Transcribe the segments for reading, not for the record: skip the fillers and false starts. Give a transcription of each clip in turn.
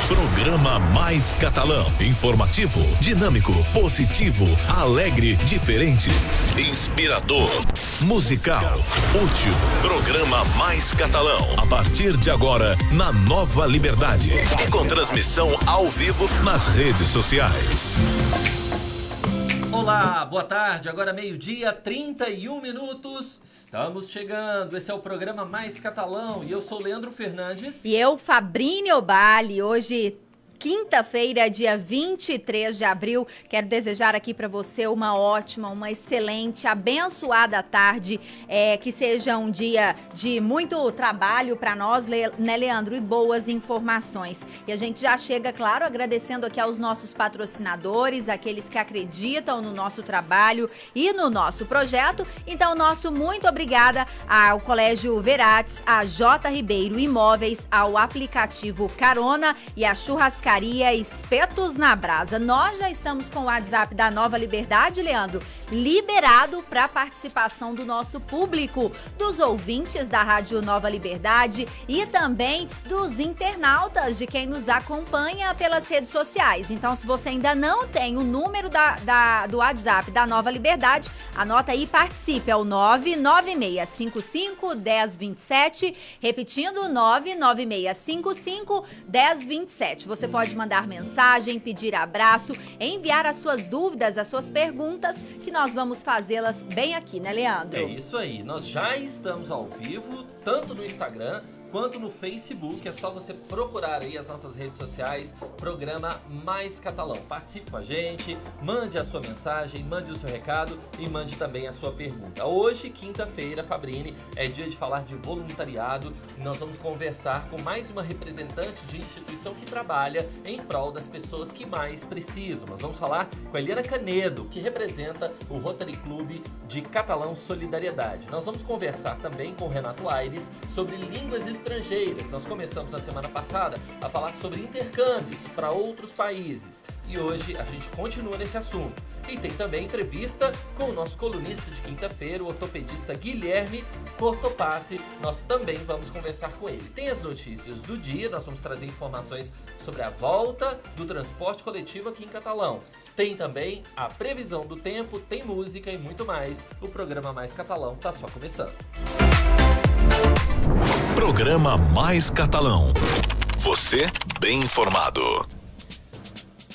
Programa Mais Catalão. Informativo, dinâmico, positivo, alegre, diferente, inspirador, musical, útil. Programa Mais Catalão. A partir de agora, na Nova Liberdade. E com transmissão ao vivo nas redes sociais. Olá, boa tarde. Agora 12h31. Estamos chegando. Esse é o programa Mais Catalão e eu sou Leandro Fernandes. E eu, Fabrínia Obali. Hoje, quinta-feira, dia 23 de abril, quero desejar aqui para você uma ótima, uma excelente, abençoada tarde, que seja um dia de muito trabalho para nós, né, Leandro, e boas informações. E a gente já chega, claro, agradecendo aqui aos nossos patrocinadores, aqueles que acreditam no nosso trabalho e no nosso projeto. Então, nosso muito obrigada ao Colégio Verates, a J. Ribeiro Imóveis, ao aplicativo Carona e a Churrascaria Espetos na Brasa. Nós já estamos com o WhatsApp da Nova Liberdade, Leandro, liberado para participação do nosso público, dos ouvintes da Rádio Nova Liberdade e também dos internautas, de quem nos acompanha pelas redes sociais. Então, se você ainda não tem o número do WhatsApp da Nova Liberdade, anota aí e participe. É o 996551027, repetindo, 996551027. Você pode mandar mensagem, pedir abraço, enviar as suas dúvidas, as suas perguntas, que nós vamos fazê-las bem aqui, né, Leandro? É isso aí, nós já estamos ao vivo, tanto no Instagram quanto no Facebook. É só você procurar aí as nossas redes sociais, Programa Mais Catalão. Participe com a gente, mande a sua mensagem, mande o seu recado e mande também a sua pergunta. Hoje, quinta-feira, Fabrini, é dia de falar de voluntariado. Nós vamos conversar com mais uma representante de instituição que trabalha em prol das pessoas que mais precisam. Nós vamos falar com a Eliana Canedo, que representa o Rotary Clube de Catalão Solidariedade. Nós vamos conversar também com o Renato Aires sobre línguas estrangeiras. Nós começamos na semana passada a falar sobre intercâmbios para outros países e hoje a gente continua nesse assunto. E tem também entrevista com o nosso colunista de quinta-feira, o ortopedista Guilherme Cortopassi. Nós também vamos conversar com ele. Tem as notícias do dia, nós vamos trazer informações sobre a volta do transporte coletivo aqui em Catalão. Tem também a previsão do tempo, tem música e muito mais. O programa Mais Catalão está só começando. Programa Mais Catalão. Você bem informado.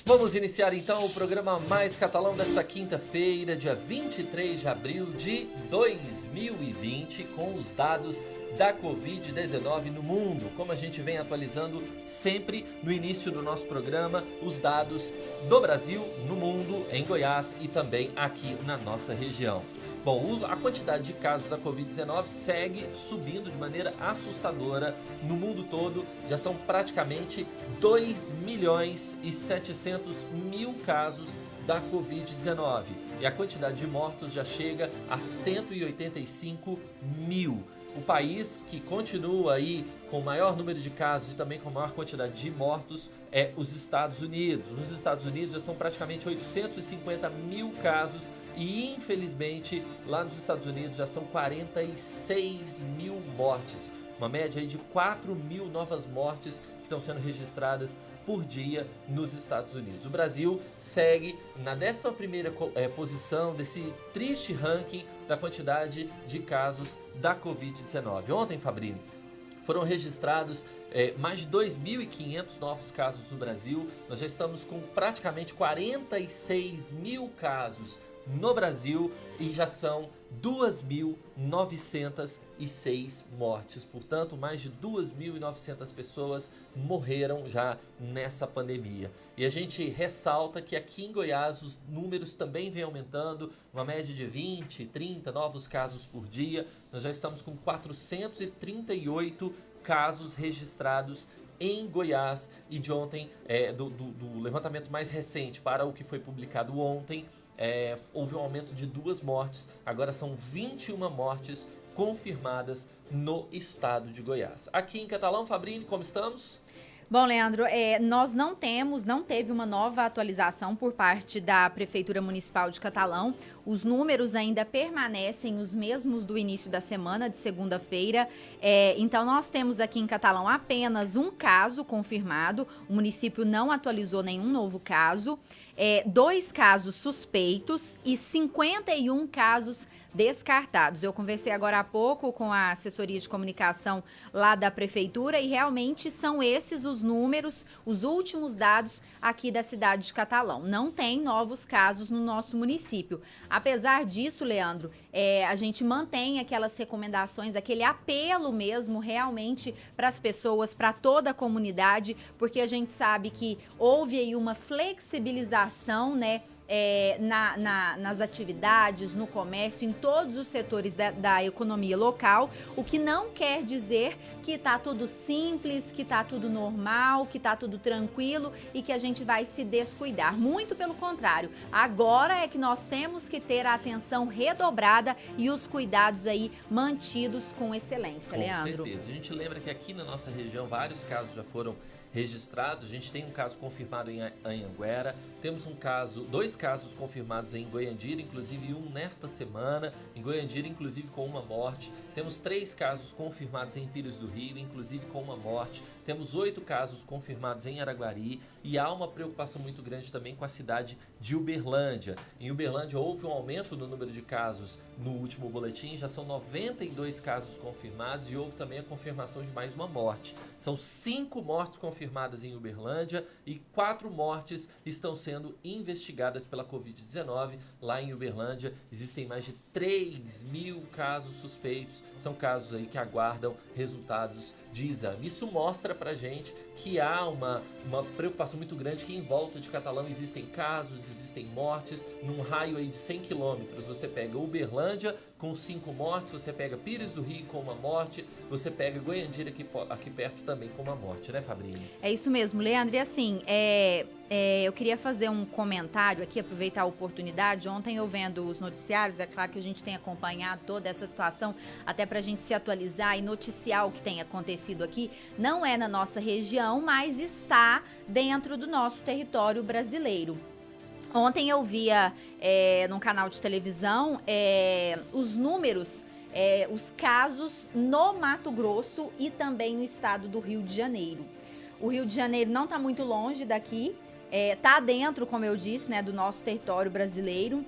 Vamos iniciar então o programa Mais Catalão desta quinta-feira, dia 23 de abril de 2020, com os dados da Covid-19 no mundo. Como a gente vem atualizando sempre no início do nosso programa, os dados do Brasil, no mundo, em Goiás e também aqui na nossa região. Bom, a quantidade de casos da Covid-19 segue subindo de maneira assustadora no mundo todo. Já são praticamente 2.700.000 casos da Covid-19. E a quantidade de mortos já chega a 185 mil. O país que continua aí com o maior número de casos e também com a maior quantidade de mortos é os Estados Unidos. Nos Estados Unidos já são praticamente 850 mil casos e, infelizmente, lá nos Estados Unidos já são 46 mil mortes. Uma média aí de 4 mil novas mortes que estão sendo registradas por dia nos Estados Unidos. O Brasil segue na 11ª posição desse triste ranking da quantidade de casos da Covid-19. Ontem, Fabrini, foram registrados mais de 2.500 novos casos no Brasil. Nós já estamos com praticamente 46 mil casos no Brasil e já são 2.906 mortes. Portanto, mais de 2.900 pessoas morreram já nessa pandemia. E a gente ressalta que aqui em Goiás os números também vêm aumentando, uma média de 20, 30 novos casos por dia. Nós já estamos com 438 casos registrados em Goiás e de ontem, do levantamento mais recente para o que foi publicado ontem, houve um aumento de 2 mortes, agora são 21 mortes confirmadas no estado de Goiás. Aqui em Catalão, Fabrini, como estamos? Bom, Leandro, nós não teve uma nova atualização por parte da Prefeitura Municipal de Catalão. os números ainda permanecem os mesmos do início da semana, de segunda-feira. Então, nós temos aqui em Catalão apenas um caso confirmado, o município não atualizou nenhum novo caso, 2 casos suspeitos e 51 casos descartados. Eu conversei agora há pouco com a assessoria de comunicação lá da prefeitura e realmente são esses os números, os últimos dados aqui da cidade de Catalão. Não tem novos casos no nosso município. Apesar disso, Leandro, a gente mantém aquelas recomendações, aquele apelo mesmo realmente para as pessoas, para toda a comunidade, porque a gente sabe que houve aí uma flexibilização, né? Nas atividades, no comércio, em todos os setores da economia local, o que não quer dizer que está tudo simples, que está tudo normal, que está tudo tranquilo e que a gente vai se descuidar. Muito pelo contrário, agora é que nós temos que ter a atenção redobrada e os cuidados aí mantidos com excelência, Leandro. Com certeza. A gente lembra que aqui na nossa região vários casos já foram registrados. A gente tem um caso confirmado em Anhanguera, temos 2 casos confirmados em Goiandira, inclusive um nesta semana, em Goiandira inclusive com uma morte. Temos 3 casos confirmados em Pires do Rio, inclusive com uma morte. Temos 8 casos confirmados em Araguari e há uma preocupação muito grande também com a cidade de Uberlândia. Em Uberlândia houve um aumento no número de casos no último boletim, já são 92 casos confirmados e houve também a confirmação de mais uma morte. São 5 mortes confirmadas em Uberlândia e 4 mortes estão sendo investigadas pela Covid-19 lá em Uberlândia. Existem mais de 3.000 casos suspeitos, são casos aí que aguardam resultados de exame. Isso mostra pra gente que há uma preocupação muito grande, que em volta de Catalão existem casos, existem mortes, num raio aí de 100 quilômetros. Você pega Uberlândia com 5 mortes, você pega Pires do Rio com uma morte, você pega Goiandira aqui perto também com uma morte, né, Fabrício? É isso mesmo, Leandro. E assim, eu queria fazer um comentário aqui, aproveitar a oportunidade. Ontem eu vendo os noticiários, é claro que a gente tem acompanhado toda essa situação, até pra gente se atualizar e noticiar o que tem acontecido aqui. Não é na nossa região, mas está dentro do nosso território brasileiro. Ontem eu via num canal de televisão os números, os casos no Mato Grosso e também no estado do Rio de Janeiro. O Rio de Janeiro não está muito longe daqui, está dentro, como eu disse, né, do nosso território brasileiro.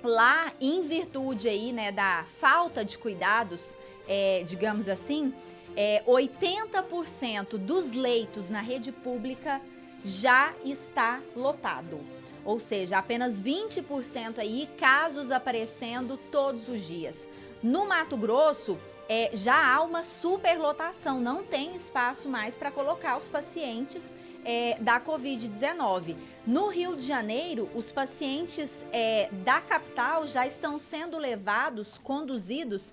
Lá, em virtude aí, né, da falta de cuidados, digamos assim, 80% dos leitos na rede pública já está lotado. Ou seja, apenas 20% aí casos aparecendo todos os dias. No Mato Grosso, já há uma superlotação, não tem espaço mais para colocar os pacientes da Covid-19. No Rio de Janeiro, os pacientes da capital já estão sendo conduzidos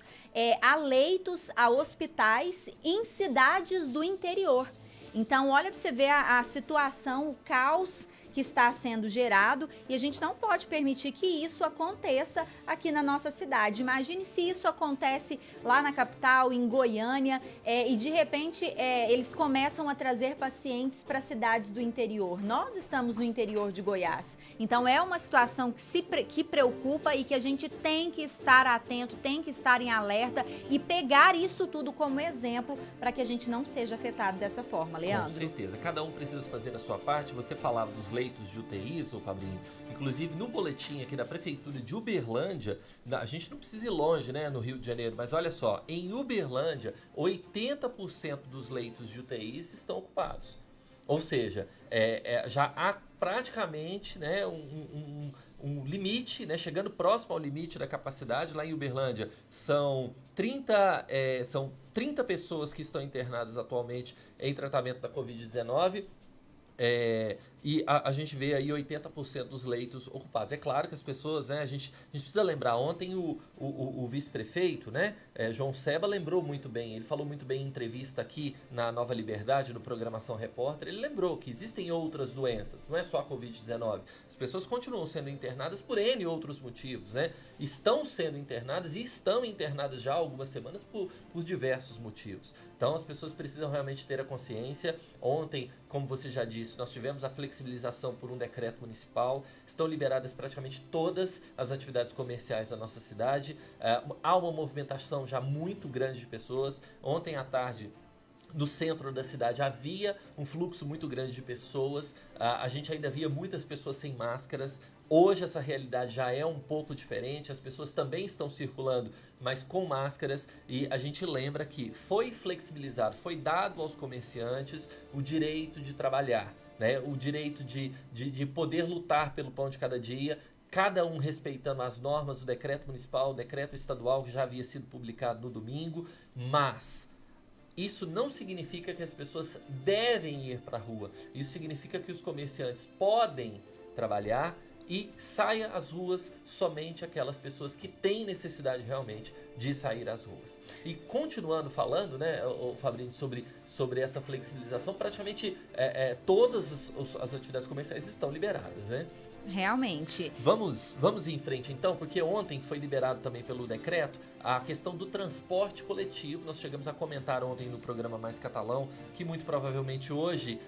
a leitos, a hospitais em cidades do interior. Então, olha para você ver a situação, o caos que está sendo gerado, e a gente não pode permitir que isso aconteça aqui na nossa cidade. Imagine se isso acontece lá na capital, em Goiânia, e de repente eles começam a trazer pacientes para cidades do interior. Nós estamos no interior de Goiás, então é uma situação que preocupa e que a gente tem que estar atento, tem que estar em alerta e pegar isso tudo como exemplo para que a gente não seja afetado dessa forma, Leandro. Com certeza, cada um precisa fazer a sua parte. Você falava dos leitos de UTI, seu Fabrinho. Inclusive, no boletim aqui da Prefeitura de Uberlândia, a gente não precisa ir longe, né, no Rio de Janeiro, mas olha só, em Uberlândia, 80% dos leitos de UTI estão ocupados. Ou seja, já há praticamente, né, um limite, né, chegando próximo ao limite da capacidade. Lá em Uberlândia são 30 pessoas que estão internadas atualmente em tratamento da Covid-19. E a gente vê aí 80% dos leitos ocupados. É claro que as pessoas, né, a gente precisa lembrar, ontem o vice-prefeito, né, João Seba, lembrou muito bem, ele falou muito bem em entrevista aqui na Nova Liberdade, no Programação Repórter, ele lembrou que existem outras doenças, não é só a Covid-19. As pessoas continuam sendo internadas por N outros motivos, né? Estão sendo internadas e estão internadas já há algumas semanas por diversos motivos. Então as pessoas precisam realmente ter a consciência. Ontem, como você já disse, nós tivemos a flexibilização flexibilização por um decreto municipal, estão liberadas praticamente todas as atividades comerciais da nossa cidade. Há uma movimentação já muito grande de pessoas. Ontem à tarde, no centro da cidade, havia um fluxo muito grande de pessoas. A gente ainda via muitas pessoas sem máscaras. Hoje essa realidade já é um pouco diferente, as pessoas também estão circulando, mas com máscaras, e a gente lembra que foi flexibilizado, foi dado aos comerciantes o direito de trabalhar, né? O direito de poder lutar pelo pão de cada dia, cada um respeitando as normas do decreto municipal, o decreto estadual que já havia sido publicado no domingo, mas isso não significa que as pessoas devem ir para a rua, isso significa que os comerciantes podem trabalhar e saia às ruas somente aquelas pessoas que têm necessidade realmente de sair às ruas. E continuando falando, né, Fabrício, sobre essa flexibilização, praticamente todas as atividades comerciais estão liberadas, né? Realmente. Vamos ir em frente então, porque ontem foi liberado também pelo decreto a questão do transporte coletivo. Nós chegamos a comentar ontem no programa Mais Catalão que muito provavelmente hoje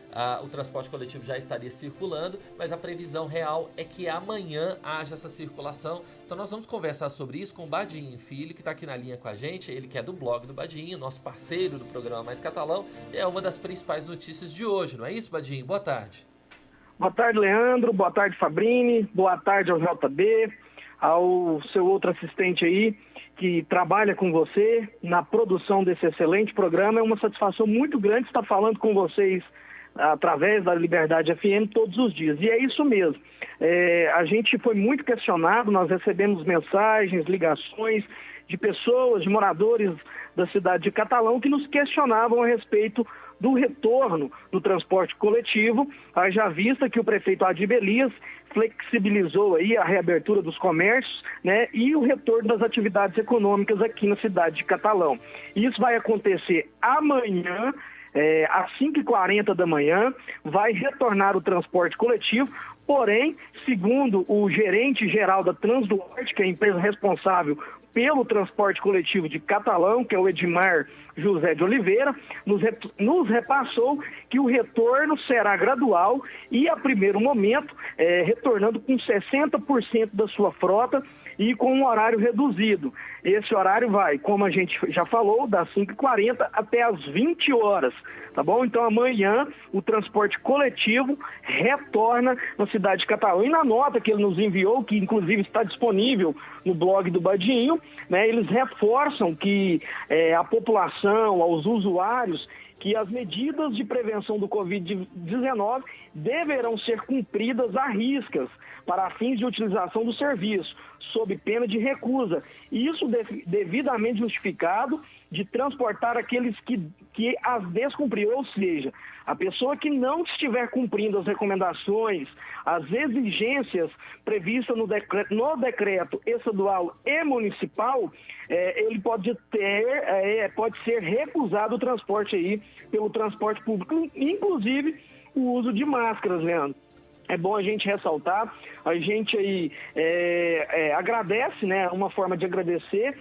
o transporte coletivo já estaria circulando, mas a previsão real é que amanhã haja essa circulação. Então nós vamos conversar sobre isso com o Badinho Filho, que está aqui na linha com a gente, ele que é do blog do Badinho, nosso parceiro do programa Mais Catalão, é uma das principais notícias de hoje, não é isso, Badinho? Boa tarde. Boa tarde, Leandro. Boa tarde, Fabrini. Boa tarde ao JB, ao seu outro assistente aí, que trabalha com você na produção desse excelente programa. É uma satisfação muito grande estar falando com vocês através da Liberdade FM todos os dias. E é isso mesmo. A gente foi muito questionado, nós recebemos mensagens, ligações de pessoas, de moradores da cidade de Catalão que nos questionavam a respeito do retorno do transporte coletivo, haja vista que o prefeito Adib Elias flexibilizou aí a reabertura dos comércios, né, e o retorno das atividades econômicas aqui na cidade de Catalão. Isso vai acontecer amanhã, às 5h40 da manhã, vai retornar o transporte coletivo. Porém, segundo o gerente geral da Transduarte, que é a empresa responsável pelo transporte coletivo de Catalão, que é o Edmar José de Oliveira, nos repassou que o retorno será gradual e, a primeiro momento, retornando com 60% da sua frota e com um horário reduzido. Esse horário vai, como a gente já falou, das 5h40 até as 20 horas, tá bom? Então amanhã o transporte coletivo retorna na cidade de Catalão. E na nota que ele nos enviou, que inclusive está disponível no blog do Badinho, né, eles reforçam que a população, aos usuários, que as medidas de prevenção do Covid-19 deverão ser cumpridas à riscas para fins de utilização do serviço, sob pena de recusa. Isso devidamente justificado de transportar aqueles que as descumpriram, ou seja, a pessoa que não estiver cumprindo as recomendações, as exigências previstas no decreto estadual e municipal, ele pode ser recusado o transporte aí pelo transporte público, inclusive o uso de máscaras, Leandro. É bom a gente ressaltar, a gente aí agradece, né, uma forma de agradecer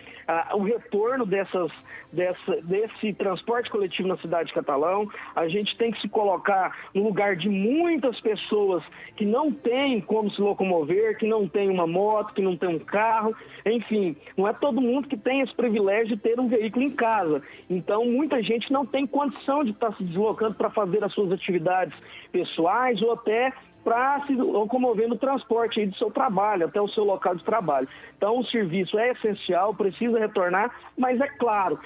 o retorno desse transporte coletivo na cidade de Catalão. A gente tem que se colocar no lugar de muitas pessoas que não têm como se locomover, que não tem uma moto, que não tem um carro, enfim, não é todo mundo que tem esse privilégio de ter um veículo em casa. Então, muita gente não tem condição de estar se deslocando para fazer as suas atividades pessoais ou até para se locomover no transporte aí do seu trabalho, até o seu local de trabalho. Então, o serviço é essencial, precisa retornar, mas é claro,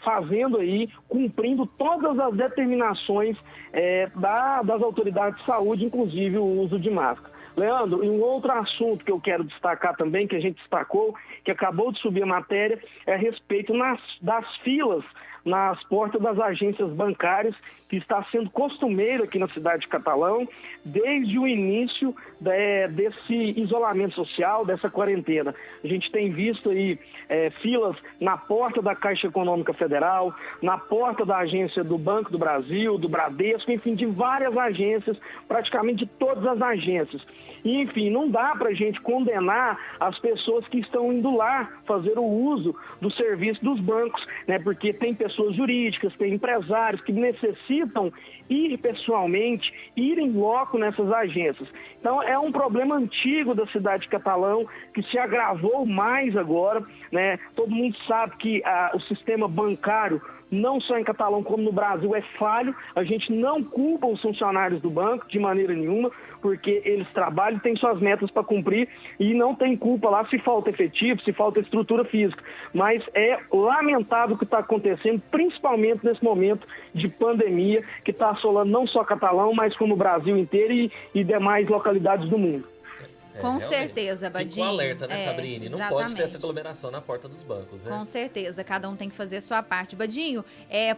fazendo aí, cumprindo todas as determinações das autoridades de saúde, inclusive o uso de máscara. Leandro, e um outro assunto que eu quero destacar também, que a gente destacou, que acabou de subir a matéria, é a respeito das filas nas portas das agências bancárias, que está sendo costumeiro aqui na cidade de Catalão, desde o início desse isolamento social, dessa quarentena. A gente tem visto aí filas na porta da Caixa Econômica Federal, na porta da agência do Banco do Brasil, do Bradesco, enfim, de várias agências, praticamente de todas as agências. E, enfim, não dá para a gente condenar as pessoas que estão indo lá fazer o uso do serviço dos bancos, né? Porque tem pessoas pessoas jurídicas, tem empresários que necessitam ir pessoalmente, ir em loco nessas agências. Então, é um problema antigo da cidade de Catalão, que se agravou mais agora, né? Todo mundo sabe que o sistema bancário, não só em Catalão como no Brasil, é falho. A gente não culpa os funcionários do banco de maneira nenhuma, porque eles trabalham, têm suas metas para cumprir e não tem culpa lá se falta efetivo, se falta estrutura física. Mas é lamentável o que está acontecendo, principalmente nesse momento de pandemia, que está assolando não só Catalão, mas como o Brasil inteiro e demais localidades do mundo. Com certeza, Badinho. Fica um alerta, né, Fabrini? Não pode ter essa aglomeração na porta dos bancos, né? Com certeza, cada um tem que fazer a sua parte. Badinho,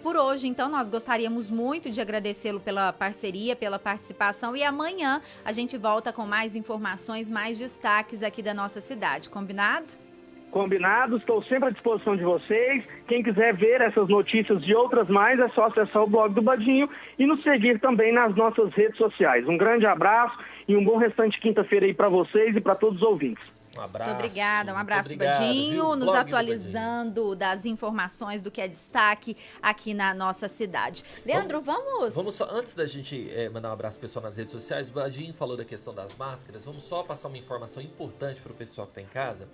por hoje, então, nós gostaríamos muito de agradecê-lo pela parceria, pela participação, e amanhã a gente volta com mais informações, mais destaques aqui da nossa cidade. Combinado? Combinado, estou sempre à disposição de vocês. Quem quiser ver essas notícias de outras mais, é só acessar o blog do Badinho e nos seguir também nas nossas redes sociais. Um grande abraço e um bom restante de quinta-feira aí para vocês e para todos os ouvintes. Um abraço. Muito obrigada, um abraço, obrigado, Badinho, viu? nos Blog atualizando das informações do que é destaque aqui na nossa cidade. Leandro, vamos só, antes da gente mandar um abraço pro pessoal nas redes sociais, o Badinho falou da questão das máscaras, vamos só passar uma informação importante pro pessoal que tá em casa.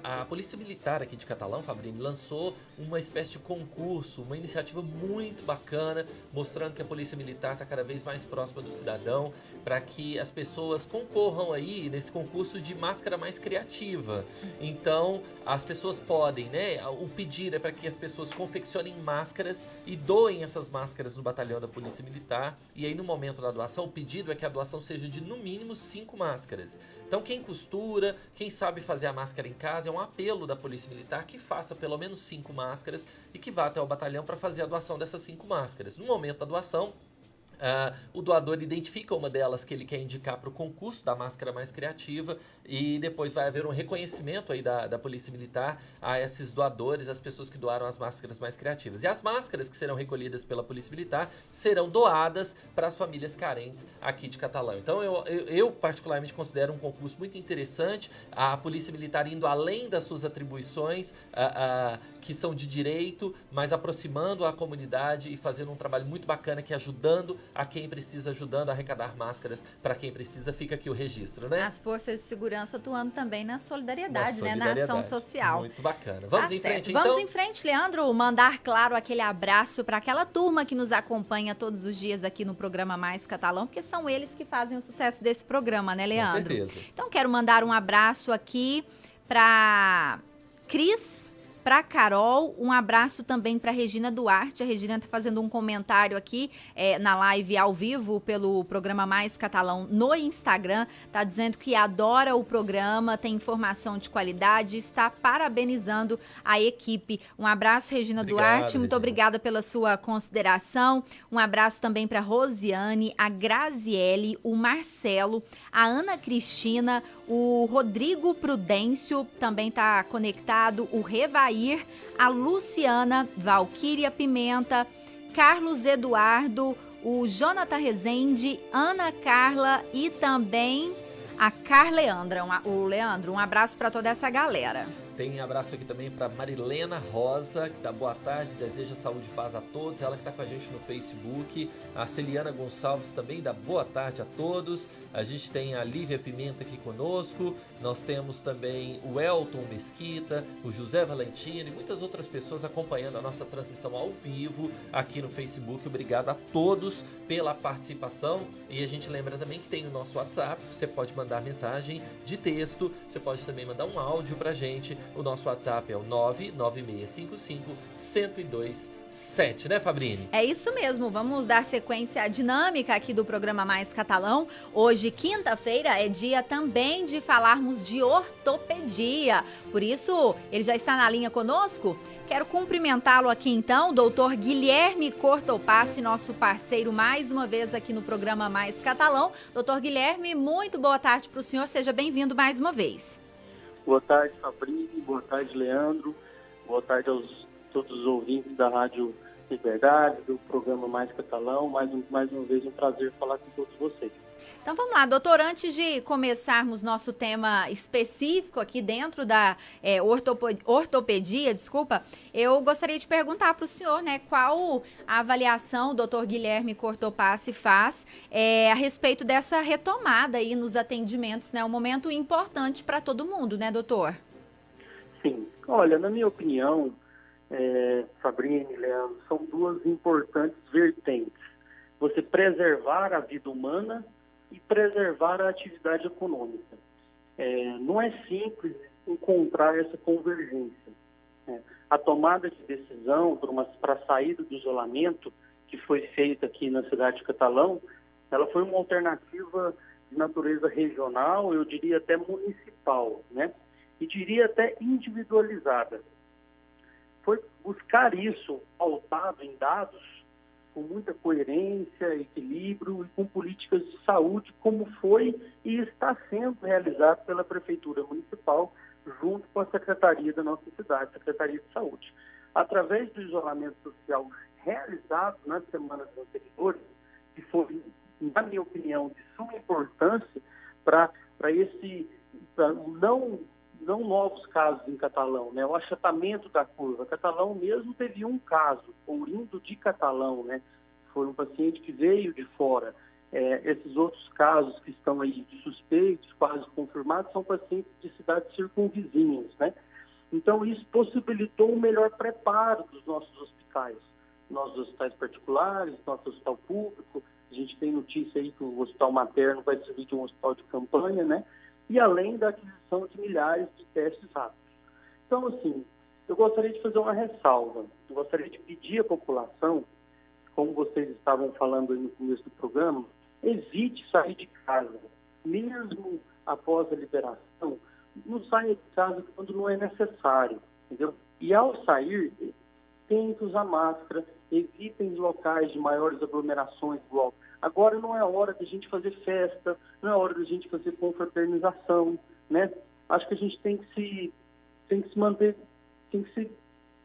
A Polícia Militar aqui de Catalão, Fabrini, lançou uma espécie de concurso, uma iniciativa muito bacana, mostrando que a Polícia Militar está cada vez mais próxima do cidadão, para que as pessoas concorram aí nesse concurso de máscara mais criativa. Então, as pessoas podem, né? O pedir é para que as pessoas confeccionem máscaras e doem essas máscaras no batalhão da Polícia Militar. E aí, no momento da doação, o pedido é que a doação seja de no mínimo 5 máscaras. Então, quem costura, quem sabe fazer a máscara em casa, é um apelo da Polícia Militar que faça pelo menos 5 máscaras e que vá até o batalhão para fazer a doação dessas 5 máscaras. No momento da doação, o doador identifica uma delas que ele quer indicar para o concurso da máscara mais criativa e depois vai haver um reconhecimento aí da Polícia Militar a esses doadores, as pessoas que doaram as máscaras mais criativas. E as máscaras que serão recolhidas pela Polícia Militar serão doadas para as famílias carentes aqui de Catalão. Então eu particularmente considero um concurso muito interessante, a Polícia Militar indo além das suas atribuições que são de direito, mas aproximando a comunidade e fazendo um trabalho muito bacana que ajudando a quem precisa, ajudando a arrecadar máscaras para quem precisa. Fica aqui o registro, né? As forças de segurança atuando também na solidariedade, né? Na ação social. Muito bacana. Vamos em frente, então? Vamos em frente, Leandro. Mandar, claro, aquele abraço para aquela turma que nos acompanha todos os dias aqui no programa Mais Catalão, porque são eles que fazem o sucesso desse programa, né, Leandro? Com certeza. Então, quero mandar um abraço aqui para Cris, para Carol, um abraço também para Regina Duarte. A Regina está fazendo um comentário aqui na live ao vivo pelo programa Mais Catalão no Instagram. Está dizendo que adora o programa, tem informação de qualidade, está parabenizando a equipe. Um abraço, Regina Duarte. Muito obrigada pela sua consideração. Um abraço também para Rosiane, a Graziele, o Marcelo, a Ana Cristina, o Rodrigo Prudêncio também está conectado, o Revair, a Luciana, Valquíria Pimenta, Carlos Eduardo, o Jonathan Rezende, Ana Carla e também a Carleandra. O Leandro, um abraço para toda essa galera. Tem abraço aqui também para Marilena Rosa, que dá boa tarde, deseja saúde e paz a todos. Ela que está com a gente no Facebook. A Celiana Gonçalves também dá boa tarde a todos. A gente tem a Lívia Pimenta aqui conosco. Nós temos também o Elton Mesquita, o José Valentino e muitas outras pessoas acompanhando a nossa transmissão ao vivo aqui no Facebook. Obrigado a todos pela participação. E a gente lembra também que tem o nosso WhatsApp. Você pode mandar mensagem de texto, você pode também mandar um áudio pra gente. O nosso WhatsApp é o 99655-1027, né, Fabrini? É isso mesmo, vamos dar sequência à dinâmica aqui do programa Mais Catalão. Hoje, quinta-feira, é dia também de falarmos de ortopedia. Por isso, ele já está na linha conosco. Quero cumprimentá-lo aqui então, doutor Guilherme Cortopassi, nosso parceiro mais uma vez aqui no programa Mais Catalão. Doutor Guilherme, muito boa tarde para o senhor, seja bem-vindo mais uma vez. Boa tarde, Fabrini. Boa tarde, Leandro. Boa tarde a todos os ouvintes da Rádio Liberdade, do programa Mais Catalão. Mais uma vez um prazer falar com todos vocês. Então vamos lá, doutor, antes de começarmos nosso tema específico aqui dentro da ortopedia, eu gostaria de perguntar para o senhor, né, qual a avaliação o doutor Guilherme Cortopassi faz a respeito dessa retomada aí nos atendimentos, né, um momento importante para todo mundo, né, doutor? Sim, olha, na minha opinião, Fabrini, Leandro, são duas importantes vertentes. Você preservar a vida humana e preservar a atividade econômica. Não é simples encontrar essa convergência. A tomada de decisão para a saída do isolamento, que foi feita aqui na cidade de Catalão, ela foi uma alternativa de natureza regional, eu diria até municipal, né? E diria até individualizada. Foi buscar isso pautado em dados, com muita coerência, equilíbrio e com políticas de saúde, como foi e está sendo realizado pela Prefeitura Municipal, junto com a Secretaria da nossa cidade, Secretaria de Saúde. Através do isolamento social realizado nas semanas anteriores, que foi, na minha opinião, de suma importância para não novos casos em Catalão, né? O achatamento da curva. Catalão mesmo teve um caso, oriundo de Catalão, né? Foi um paciente que veio de fora. Esses outros casos que estão aí de suspeitos, quase confirmados, são pacientes de cidades circunvizinhas, né? Então, isso possibilitou um melhor preparo dos nossos hospitais. Nossos hospitais particulares, nosso hospital público. A gente tem notícia aí que o hospital materno vai servir de um hospital de campanha, né? E além da aquisição de milhares de testes rápidos. Então, assim, eu gostaria de fazer uma ressalva. Eu gostaria de pedir à população, como vocês estavam falando aí no começo do programa, evite sair de casa. Mesmo após a liberação, não saia de casa quando não é necessário, entendeu? E ao sair, tente usar máscara, evitem locais de maiores aglomerações igual. Agora não é hora de a gente fazer festa, não é hora de a gente fazer confraternização, né? Acho que a gente tem que se manter, tem que se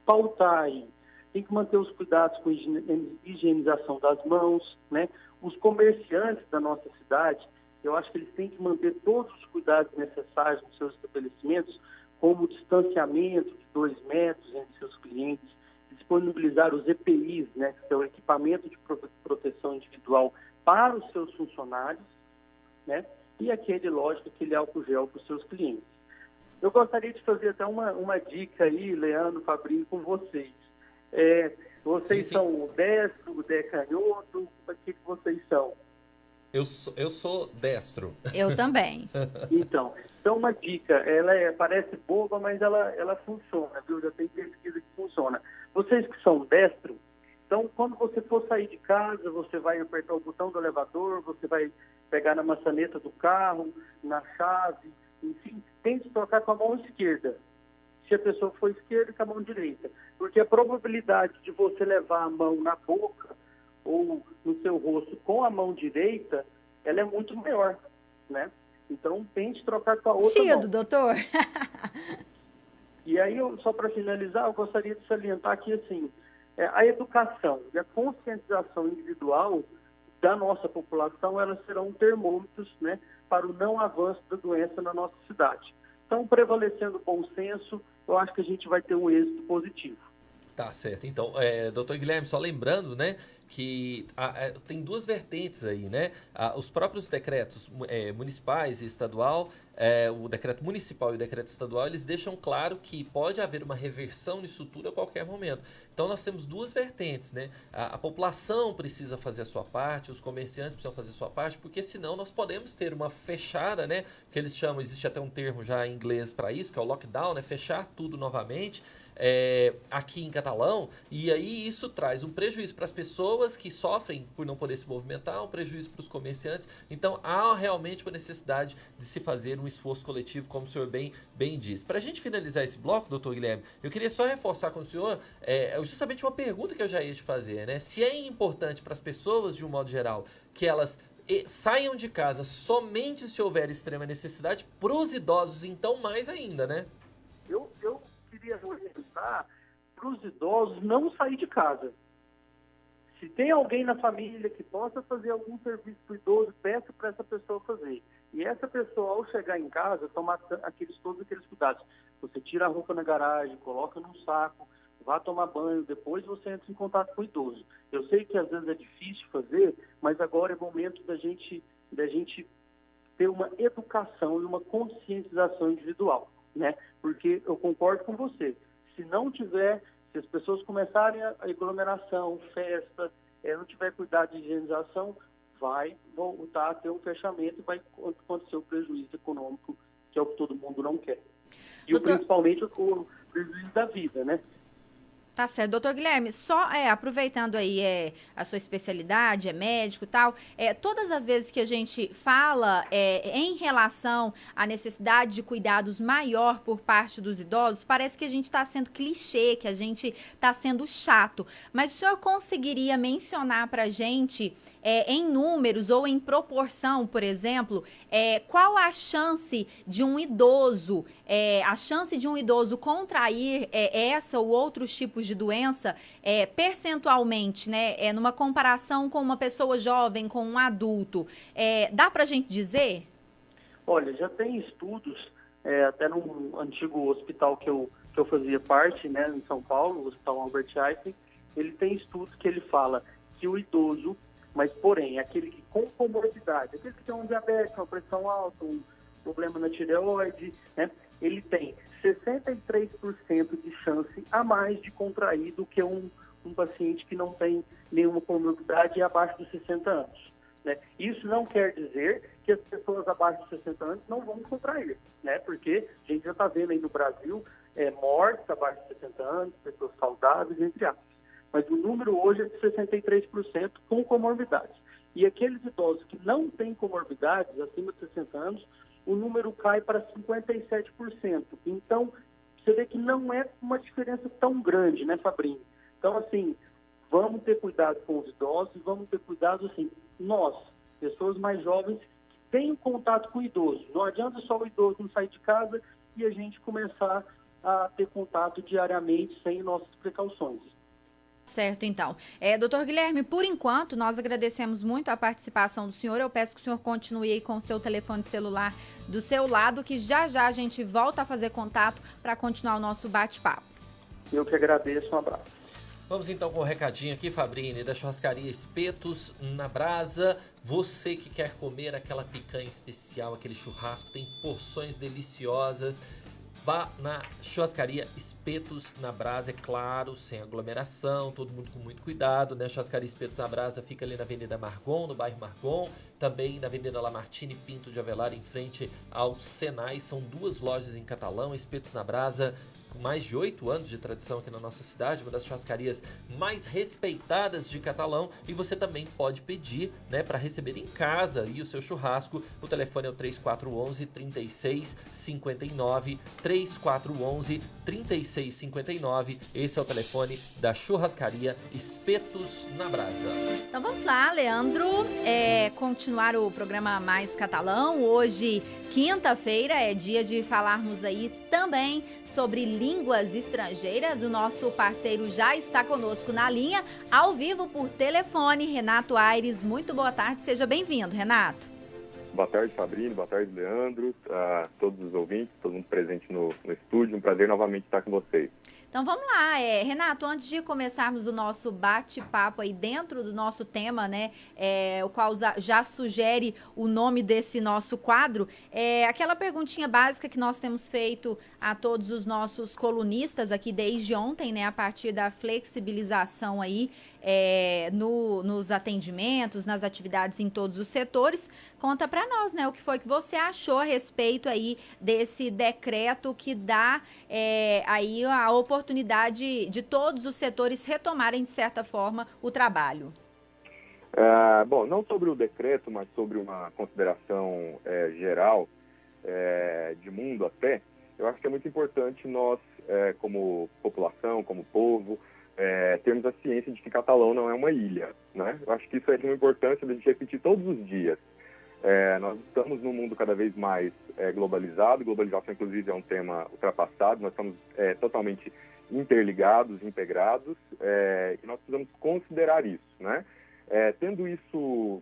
pautar aí. Tem que manter os cuidados com higienização das mãos, né? Os comerciantes da nossa cidade, eu acho que eles têm que manter todos os cuidados necessários nos seus estabelecimentos, como o distanciamento de 2 metros entre seus clientes, disponibilizar os EPIs, né, que é o equipamento de proteção individual para os seus funcionários, né, e aquele álcool gel para os seus clientes. Eu gostaria de fazer até uma dica aí, Leandro, Fabrício, com vocês. Vocês sim. são destro, canhoto, o que vocês são? Eu sou destro. Eu também. Então uma dica, ela parece boba, mas ela funciona, viu? Já tem pesquisa que funciona. Vocês que são destro, então quando você for sair de casa, você vai apertar o botão do elevador, você vai pegar na maçaneta do carro, na chave, enfim, tente tocar com a mão esquerda. Se a pessoa for esquerda, com a mão direita. Porque a probabilidade de você levar a mão na boca ou no seu rosto com a mão direita, ela é muito maior, né? Então, tente trocar com a outra mão. doutor. E aí, só para finalizar, eu gostaria de salientar que, assim, a educação e a conscientização individual da nossa população, elas serão termômetros, né, para o não avanço da doença na nossa cidade. Então, prevalecendo o bom senso, eu acho que a gente vai ter um êxito positivo. Tá certo. Então, doutor Guilherme, só lembrando, né, que tem duas vertentes aí, né? Os próprios decretos municipais e estadual, o decreto municipal e o decreto estadual, eles deixam claro que pode haver uma reversão nisso tudo a qualquer momento. Então, nós temos duas vertentes, né? A população precisa fazer a sua parte, os comerciantes precisam fazer a sua parte, porque senão nós podemos ter uma fechada, né? Que eles chamam, existe até um termo já em inglês para isso, que é o lockdown, né? Fechar tudo novamente. Aqui em Catalão, e aí isso traz um prejuízo para as pessoas que sofrem por não poder se movimentar, um prejuízo para os comerciantes. Então há realmente uma necessidade de se fazer um esforço coletivo, como o senhor bem disse. Para a gente finalizar esse bloco, doutor Guilherme, eu queria só reforçar com o senhor justamente uma pergunta que eu já ia te fazer, né? Se é importante para as pessoas, de um modo geral, que elas saiam de casa somente se houver extrema necessidade, para os idosos, então, mais ainda, né? Eu queria orientar para os idosos não sair de casa. Se tem alguém na família que possa fazer algum serviço para o idoso, peça para essa pessoa fazer. E essa pessoa, ao chegar em casa, tomar todos aqueles cuidados. Você tira a roupa na garagem, coloca num saco, vá tomar banho, depois você entra em contato com o idoso. Eu sei que às vezes é difícil fazer, mas agora é momento da gente ter uma educação e uma conscientização individual, né? Porque eu concordo com você. Se não tiver, se as pessoas começarem a aglomeração, festa, não tiver cuidado de higienização, vai voltar a ter um fechamento e vai acontecer o prejuízo econômico, que é o que todo mundo não quer. E principalmente o prejuízo da vida, né? Tá certo. Doutor Guilherme, só aproveitando aí a sua especialidade, é médico e tal, todas as vezes que a gente fala em relação à necessidade de cuidados maior por parte dos idosos, parece que a gente está sendo clichê, que a gente está sendo chato. Mas o senhor conseguiria mencionar para a gente, em números ou em proporção, por exemplo, qual a chance de um idoso, contrair essa ou outros tipos de doença, percentualmente, né, numa comparação com uma pessoa jovem, com um adulto, dá para a gente dizer? Olha, já tem estudos, até num antigo hospital que eu fazia parte, né, em São Paulo, o Hospital Albert Einstein, ele tem estudos que ele fala que o idoso, mas porém, aquele que com comorbidade, aquele que tem um diabetes, uma pressão alta, um problema na tireoide, né, ele tem 63% de chance a mais de contrair do que um paciente que não tem nenhuma comorbidade e abaixo dos 60 anos. Né? Isso não quer dizer que as pessoas abaixo dos 60 anos não vão contrair, né? Porque a gente já está vendo aí no Brasil mortes abaixo de 60 anos, pessoas saudáveis, entre aspas. Mas o número hoje é de 63% com comorbidades. E aqueles idosos que não têm comorbidades, acima de 60 anos, o número cai para 57%. Então, você vê que não é uma diferença tão grande, né, Fabrinho? Então, assim, vamos ter cuidado com os idosos, vamos ter cuidado, assim, nós, pessoas mais jovens, que tenham contato com o idoso. Não adianta só o idoso não sair de casa e a gente começar a ter contato diariamente sem nossas precauções. Certo, então. Doutor Guilherme, por enquanto, nós agradecemos muito a participação do senhor. Eu peço que o senhor continue aí com o seu telefone celular do seu lado, que já já a gente volta a fazer contato para continuar o nosso bate-papo. Eu que agradeço, um abraço. Vamos então com o recadinho aqui, Fabrini, da churrascaria Espetos na Brasa. Você que quer comer aquela picanha especial, aquele churrasco, tem porções deliciosas. Vá na churrascaria Espetos na Brasa, é claro, sem aglomeração, todo mundo com muito cuidado, né? Churrascaria Espetos na Brasa fica ali na Avenida Margon, no bairro Margon, também na Avenida Lamartine Pinto de Avelar, em frente ao Senai. São 2 lojas em Catalão, Espetos na Brasa, com mais de 8 anos de tradição aqui na nossa cidade, uma das churrascarias mais respeitadas de Catalão, e você também pode pedir, né, para receber em casa aí o seu churrasco. O telefone é o 3411-3659, 3411-3659, esse é o telefone da churrascaria Espetos na Brasa. Então vamos lá, Leandro, continuar o programa Mais Catalão. Hoje, quinta-feira, é dia de falarmos aí também sobre línguas estrangeiras. O nosso parceiro já está conosco na linha, ao vivo por telefone, Renato Aires. Muito boa tarde, seja bem-vindo, Renato. Boa tarde, Fabrini, boa tarde, Leandro, a todos os ouvintes, todo mundo presente no estúdio. Um prazer novamente estar com vocês. Então vamos lá, Renato, antes de começarmos o nosso bate-papo aí dentro do nosso tema, né, o qual já sugere o nome desse nosso quadro, aquela perguntinha básica que nós temos feito a todos os nossos colunistas aqui desde ontem, né, a partir da flexibilização aí nos atendimentos, nas atividades em todos os setores. Conta para nós, né, o que foi que você achou a respeito aí desse decreto que dá aí a oportunidade de todos os setores retomarem, de certa forma, o trabalho. Bom, não sobre o decreto, mas sobre uma consideração geral, de mundo até, eu acho que é muito importante nós, como população, como povo, termos a ciência de que Catalão não é uma ilha, né? Eu acho que isso é de uma importância de a gente repetir todos os dias. Nós estamos num mundo cada vez mais globalizado. Globalização, inclusive, é um tema ultrapassado. Nós estamos totalmente interligados, integrados, e nós precisamos considerar isso, né? Tendo isso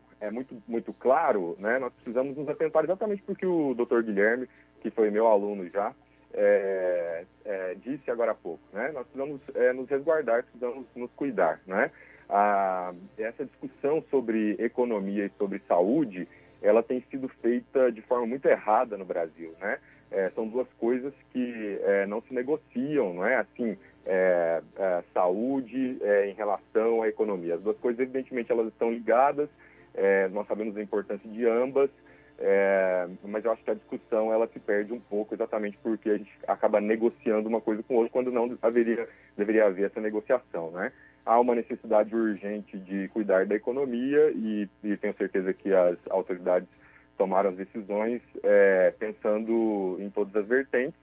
muito claro, né, nós precisamos nos atentar exatamente porque o Dr. Guilherme, que foi meu aluno já, disse agora há pouco, né? Nós precisamos nos resguardar, precisamos nos cuidar, né? Essa discussão sobre economia e sobre saúde, ela tem sido feita de forma muito errada no Brasil, né? São duas coisas que não se negociam, não é? Assim, saúde em relação à economia. As duas coisas, evidentemente, elas estão ligadas, nós sabemos a importância de ambas, mas eu acho que a discussão ela se perde um pouco exatamente porque a gente acaba negociando uma coisa com outra quando não deveria haver essa negociação, né? Há uma necessidade urgente de cuidar da economia e tenho certeza que as autoridades tomaram as decisões pensando em todas as vertentes,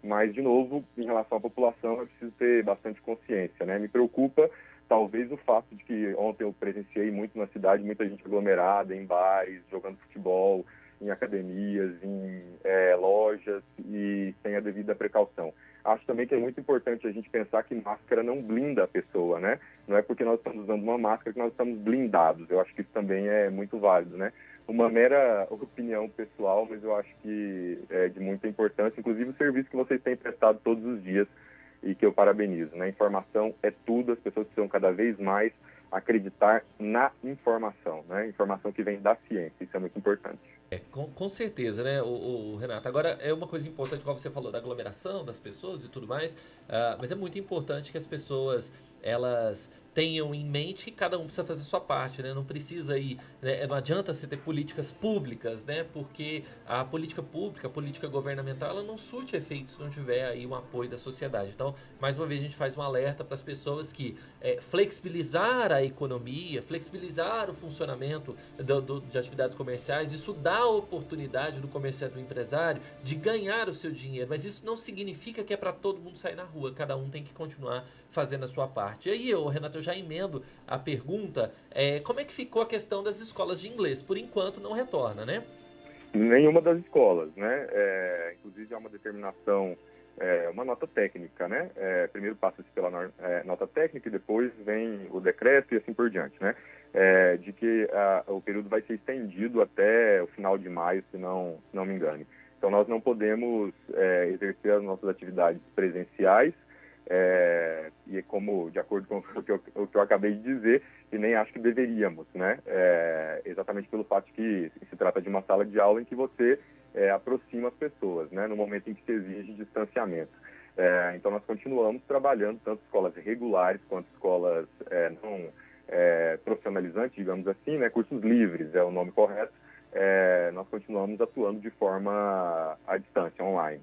mas, de novo, em relação à população, é preciso ter bastante consciência, né? Me preocupa, talvez, o fato de que ontem eu presenciei muito na cidade, muita gente aglomerada em bares, jogando futebol, em academias, em lojas e sem a devida precaução. Acho também que é muito importante a gente pensar que máscara não blinda a pessoa, né? Não é porque nós estamos usando uma máscara que nós estamos blindados. Eu acho que isso também é muito válido, né? Uma mera opinião pessoal, mas eu acho que é de muita importância, inclusive o serviço que vocês têm prestado todos os dias e que eu parabenizo, né? Informação é tudo, as pessoas precisam cada vez mais acreditar na informação, né? Informação que vem da ciência, isso é muito importante. Com certeza, né, o Renato. Agora, é uma coisa importante, como você falou, da aglomeração das pessoas e tudo mais, mas é muito importante que as pessoas, elas tenham em mente que cada um precisa fazer a sua parte, né? Não precisa ir, né? Não adianta você ter políticas públicas, né? Porque a política pública, a política governamental, ela não surte efeitos se não tiver aí um apoio da sociedade. Então, mais uma vez, a gente faz um alerta para as pessoas que flexibilizar a economia, flexibilizar o funcionamento de atividades comerciais, isso dá a oportunidade do comerciante, do empresário, de ganhar o seu dinheiro, mas isso não significa que é para todo mundo sair na rua, cada um tem que continuar fazendo a sua parte. E aí, Renato, eu já emendo a pergunta, como é que ficou a questão das escolas de inglês? Por enquanto não retorna, né? Nenhuma das escolas, né? Inclusive há uma determinação, uma nota técnica, né? Primeiro passa-se pela nota técnica e depois vem o decreto e assim por diante, né? De que o período vai ser estendido até o final de maio, se não me engane. Então nós não podemos exercer as nossas atividades presenciais, e como, de acordo com o que eu acabei de dizer, e nem acho que deveríamos, né? Exatamente pelo fato de que se trata de uma sala de aula em que você aproxima as pessoas, né? No momento em que se exige distanciamento. Então nós continuamos trabalhando, tanto escolas regulares quanto escolas não profissionalizantes, digamos assim, né? Cursos livres é o nome correto. Nós continuamos atuando de forma à distância, online.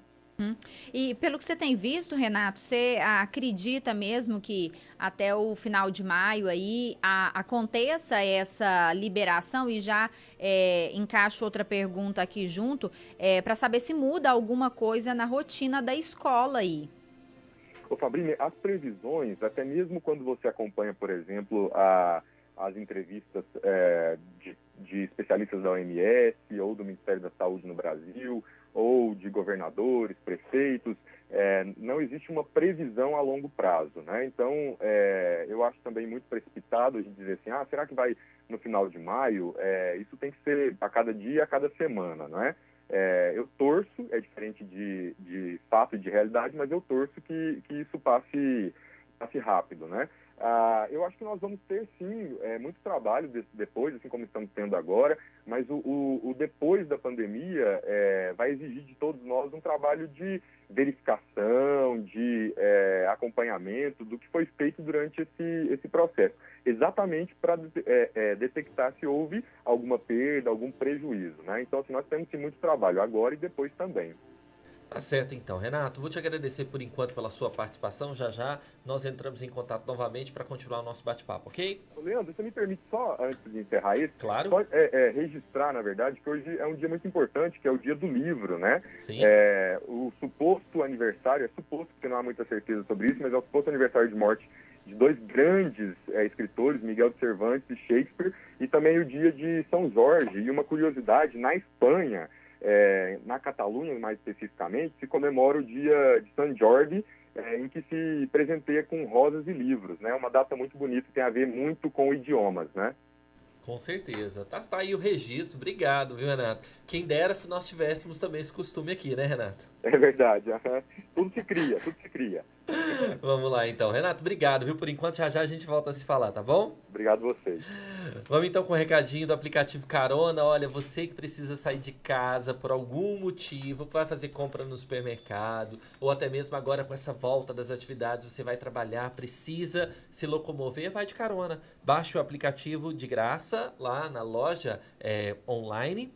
E pelo que você tem visto, Renato, você acredita mesmo que até o final de maio aí aconteça essa liberação? E já encaixo outra pergunta aqui junto, para saber se muda alguma coisa na rotina da escola aí. Ô Fabrini, as previsões, até mesmo quando você acompanha, por exemplo, as entrevistas de especialistas da OMS ou do Ministério da Saúde no Brasil, ou de governadores, prefeitos, não existe uma previsão a longo prazo, né? Então, eu acho também muito precipitado a gente dizer assim, será que vai no final de maio? Isso tem que ser a cada dia, a cada semana, não é? Eu torço, é diferente de fato e de realidade, mas eu torço que isso passe rápido, né? Eu acho que nós vamos ter, sim, muito trabalho depois, assim como estamos tendo agora, mas o depois da pandemia vai exigir de todos nós um trabalho de verificação, de acompanhamento do que foi feito durante esse processo, exatamente para detectar se houve alguma perda, algum prejuízo, né? Então, assim, nós temos sim muito trabalho agora e depois também. Tá certo então, Renato, vou te agradecer por enquanto pela sua participação, já nós entramos em contato novamente para continuar o nosso bate-papo, ok? Leandro, você me permite só, antes de encerrar isso, claro. Só, registrar, na verdade, que hoje é um dia muito importante, que é o dia do livro, né? Sim. O suposto aniversário, é suposto, porque não há muita certeza sobre isso, mas é o suposto aniversário de morte de dois grandes escritores, Miguel de Cervantes e Shakespeare, e também o dia de São Jorge. E uma curiosidade, na Espanha, na Catalunha, mais especificamente, se comemora o dia de São Jorge, em que se presenteia com rosas e livros, né? Uma data muito bonita, tem a ver muito com idiomas, né? Com certeza. Tá aí o registro. Obrigado, viu, Renato? Quem dera se nós tivéssemos também esse costume aqui, né, Renato? É verdade. Tudo se cria, tudo se cria. Vamos lá, então. Renato, obrigado, viu? Por enquanto, já a gente volta a se falar, tá bom? Obrigado a vocês. Vamos então com o recadinho do aplicativo Carona. Olha, você que precisa sair de casa por algum motivo, vai fazer compra no supermercado, ou até mesmo agora com essa volta das atividades, você vai trabalhar, precisa se locomover, vai de carona. Baixe o aplicativo de graça lá na loja online.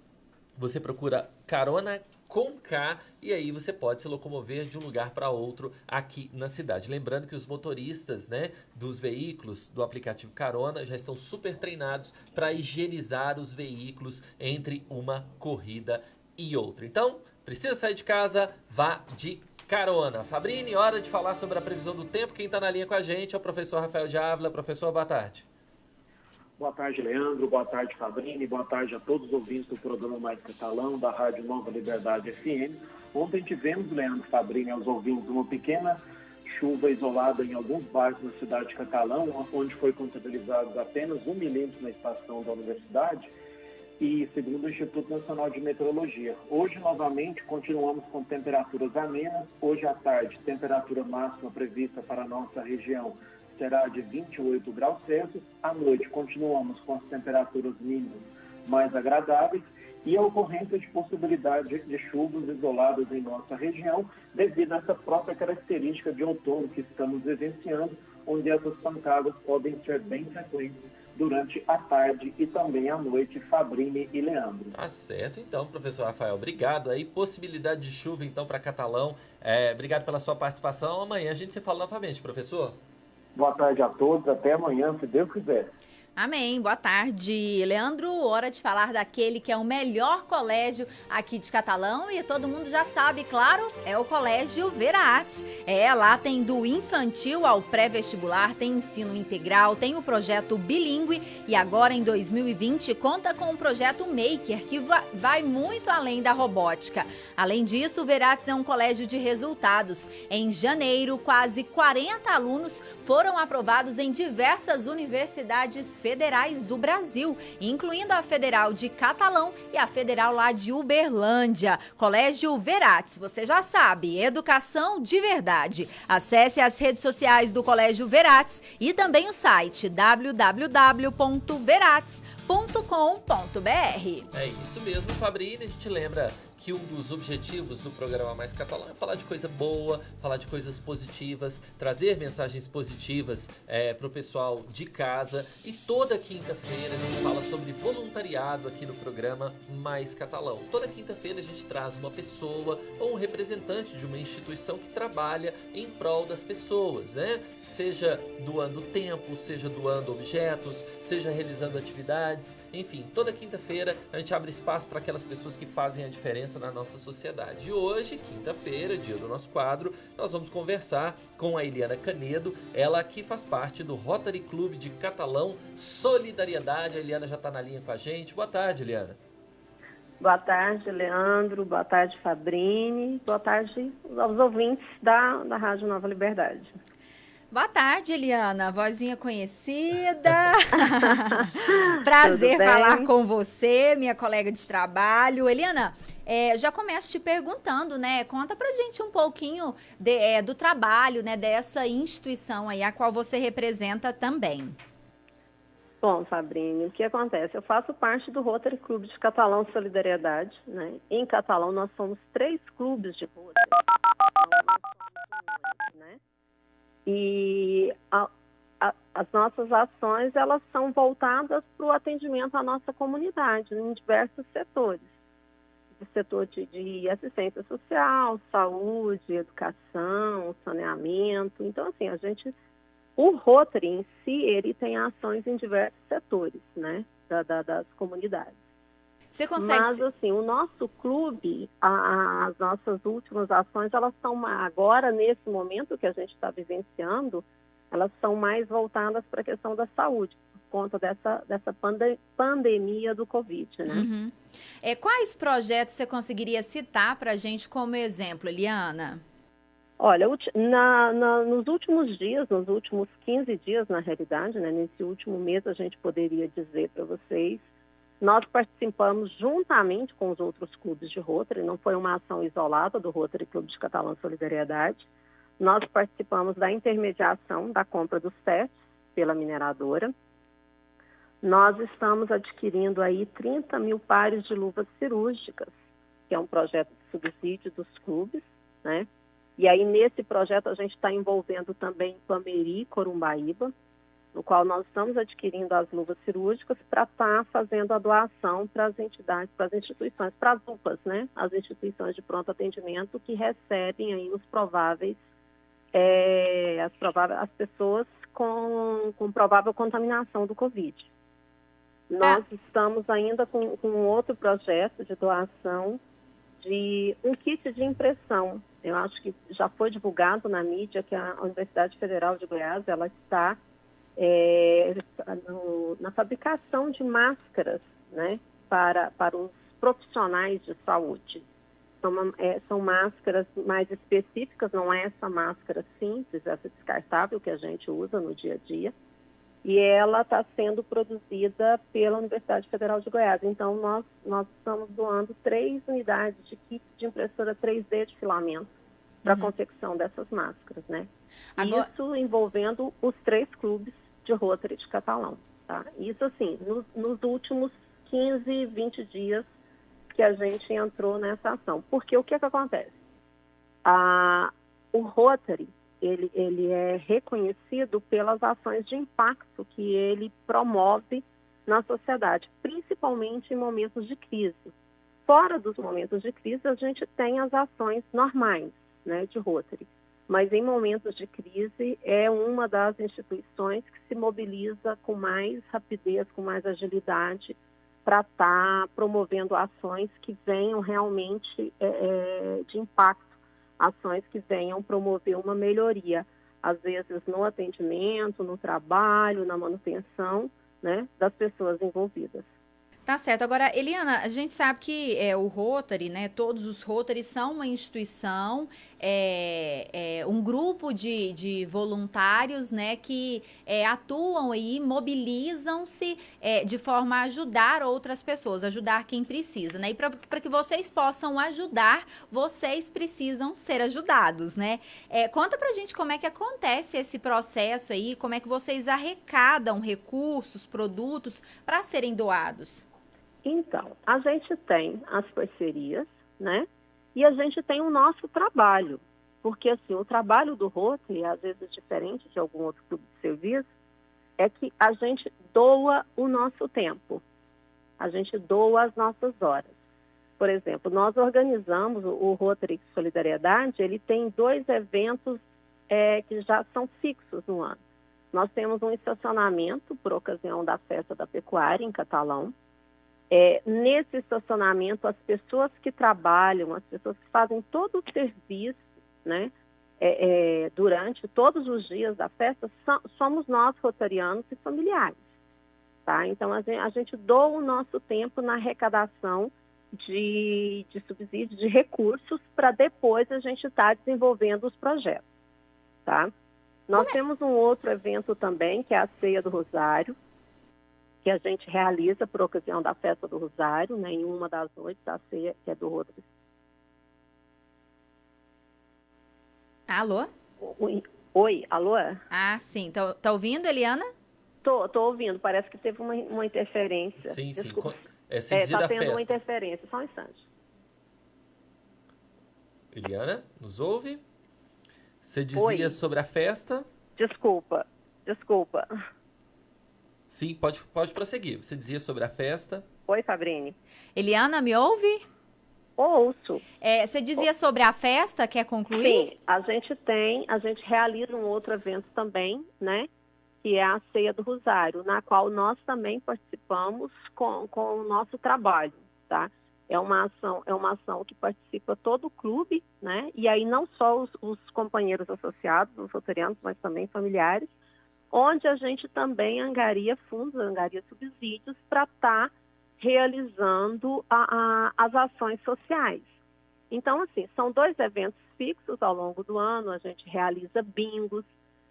Você procura Carona com K, e aí você pode se locomover de um lugar para outro aqui na cidade. Lembrando que os motoristas, né, dos veículos do aplicativo Carona já estão super treinados para higienizar os veículos entre uma corrida e outra. Então, precisa sair de casa, vá de carona. Fabrini, hora de falar sobre a previsão do tempo. Quem está na linha com a gente é o professor Rafael de Ávila. Professor, boa tarde. Boa tarde, Leandro. Boa tarde, Fabrini. Boa tarde a todos os ouvintes do programa Mais Catalão, da Rádio Nova Liberdade FM. Ontem tivemos, Leandro, Fabrini, aos ouvintes, uma pequena chuva isolada em alguns bairros na cidade de Catalão, onde foi contabilizado apenas 1 milímetro na estação da universidade, e segundo o Instituto Nacional de Meteorologia. Hoje, novamente, continuamos com temperaturas amenas. Hoje à tarde, temperatura máxima prevista para a nossa região será de 28 graus Celsius. À noite, continuamos com as temperaturas mínimas mais agradáveis e a ocorrência de possibilidade de chuvas isoladas em nossa região, devido a essa própria característica de outono que estamos vivenciando, onde essas pancadas podem ser bem frequentes durante a tarde e também à noite, Fabrini e Leandro. Tá certo, então, professor Rafael. Obrigado aí. Possibilidade de chuva, então, para Catalão. Obrigado pela sua participação. Amanhã a gente se fala novamente, professor. Boa tarde a todos, até amanhã, se Deus quiser. Amém, boa tarde. Leandro, hora de falar daquele que é o melhor colégio aqui de Catalão e todo mundo já sabe, claro, é o Colégio Vera Artes. Lá tem do infantil ao pré-vestibular, tem ensino integral, tem o projeto bilíngue e agora em 2020 conta com o projeto Maker, que vai muito além da robótica. Além disso, o Vera Artes é um colégio de resultados. Em janeiro, quase 40 alunos foram aprovados em diversas universidades federais do Brasil, incluindo a Federal de Catalão e a Federal lá de Uberlândia. Colégio Vera Artes, você já sabe, educação de verdade. Acesse as redes sociais do Colégio Vera Artes e também o site www.veraartes.com.br. É isso mesmo, Fabrini. A gente lembra que um dos objetivos do programa Mais Catalão é falar de coisa boa, falar de coisas positivas, trazer mensagens positivas para o pessoal de casa. E toda quinta-feira a gente fala sobre voluntariado aqui no programa Mais Catalão. Toda quinta-feira a gente traz uma pessoa ou um representante de uma instituição que trabalha em prol das pessoas, né? Seja doando tempo, seja doando objetos, seja realizando atividades, enfim, toda quinta-feira a gente abre espaço para aquelas pessoas que fazem a diferença na nossa sociedade. E hoje, quinta-feira, dia do nosso quadro, nós vamos conversar com a Eliana Canedo, ela que faz parte do Rotary Clube de Catalão Solidariedade. A Eliana já está na linha com a gente. Boa tarde, Eliana. Boa tarde, Leandro. Boa tarde, Fabrini. Boa tarde aos ouvintes da Rádio Nova Liberdade. Boa tarde, Eliana. Vozinha conhecida. Prazer falar com você, minha colega de trabalho. Eliana, já começo te perguntando, né? Conta pra gente um pouquinho do trabalho, né? Dessa instituição aí, a qual você representa também. Bom, Fabrini, o que acontece? Eu faço parte do Rotary Clube de Catalão Solidariedade, né? Em Catalão nós somos 3 clubes de Rotary, né? E as nossas ações, elas são voltadas para o atendimento à nossa comunidade, em diversos setores. O setor de assistência social, saúde, educação, saneamento. Então, assim, o Rotary em si, ele tem ações em diversos setores, né, das comunidades. Você consegue... Mas, assim, o nosso clube, as nossas últimas ações, elas são agora, nesse momento que a gente está vivenciando, elas são mais voltadas para a questão da saúde, por conta dessa pandemia do Covid, né? Uhum. Quais projetos você conseguiria citar para a gente como exemplo, Eliana? Olha, nos últimos dias, nos últimos 15 dias, na realidade, né, nesse último mês, a gente poderia dizer para vocês, nós participamos juntamente com os outros clubes de Rotary, não foi uma ação isolada do Rotary Clube de Catalão Solidariedade, nós participamos da intermediação da compra dos testes pela mineradora. Nós estamos adquirindo aí 30 mil pares de luvas cirúrgicas, que é um projeto de subsídio dos clubes, né? E aí, nesse projeto, a gente está envolvendo também Pameri e Corumbaíba, no qual nós estamos adquirindo as luvas cirúrgicas para estar fazendo a doação para as entidades, para as instituições, para as UPAs, né? As instituições de pronto atendimento que recebem aí os prováveis, as pessoas com provável contaminação do Covid. Nós estamos ainda com outro projeto de doação de um kit de impressão. Eu acho que já foi divulgado na mídia que a Universidade Federal de Goiás ela está na fabricação de máscaras, né, para os profissionais de saúde. São máscaras mais específicas, não é essa máscara simples, essa descartável que a gente usa no dia a dia. E ela está sendo produzida pela Universidade Federal de Goiás. Então, nós estamos doando 3 unidades de kit de impressora 3D de filamento para a confecção dessas máscaras, né? Agora... Isso envolvendo os 3 clubes de Rotary de Catalão, tá? Isso, assim, nos últimos 15, 20 dias que a gente entrou nessa ação. Porque o que acontece? O Rotary, ele é reconhecido pelas ações de impacto que ele promove na sociedade, principalmente em momentos de crise. Fora dos momentos de crise, a gente tem as ações normais, né, de Rotary. Mas em momentos de crise, é uma das instituições que se mobiliza com mais rapidez, com mais agilidade, para estar promovendo ações que venham realmente de impacto, ações que venham promover uma melhoria, às vezes no atendimento, no trabalho, na manutenção, né, das pessoas envolvidas. Tá certo. Agora, Eliana, a gente sabe que o Rotary, né, todos os Rotarys são uma instituição, um grupo de voluntários, né, que atuam aí, mobilizam-se de forma a ajudar outras pessoas, ajudar quem precisa, né? E para que vocês possam ajudar, vocês precisam ser ajudados, né? Conta pra gente como é que acontece esse processo aí, como é que vocês arrecadam recursos, produtos para serem doados. Então, a gente tem as parcerias, né? E a gente tem o nosso trabalho. Porque, assim, o trabalho do Rotary, às vezes diferente de algum outro clube de serviço, é que a gente doa o nosso tempo. A gente doa as nossas horas. Por exemplo, nós organizamos o Rotary Solidariedade, ele tem 2 eventos que já são fixos no ano. Nós temos um estacionamento por ocasião da Festa da Pecuária em Catalão. Nesse estacionamento, as pessoas que trabalham, as pessoas que fazem todo o serviço, né, durante todos os dias da festa, somos nós, rotarianos e familiares. Tá? Então, a gente doa o nosso tempo na arrecadação de subsídios, de recursos, para depois a gente estar desenvolvendo os projetos. Tá? Nós temos um outro evento também, que é a Ceia do Rosário, que a gente realiza por ocasião da Festa do Rosário, né, em uma das noites da ceia, que é do Rotary. Alô? Oi, alô? Ah, sim. Tá ouvindo, Eliana? Tô ouvindo. Parece que teve uma interferência. Sim, desculpa. sim. Está tendo uma interferência. Só um instante. Eliana, nos ouve? Você dizia sobre a festa? Desculpa. Sim, pode prosseguir. Você dizia sobre a festa. Oi, Fabrini. Eliana, me ouve? Ouço. Você dizia sobre a festa, quer concluir? Sim, a gente realiza um outro evento também, né? Que é a Ceia do Rosário, na qual nós também participamos com o nosso trabalho, tá? É uma ação que participa todo o clube, né? E aí não só os companheiros associados, os rotarianos, mas também familiares, onde a gente também angaria fundos, angaria subsídios para estar realizando as ações sociais. Então, assim, são 2 eventos fixos ao longo do ano, a gente realiza bingos.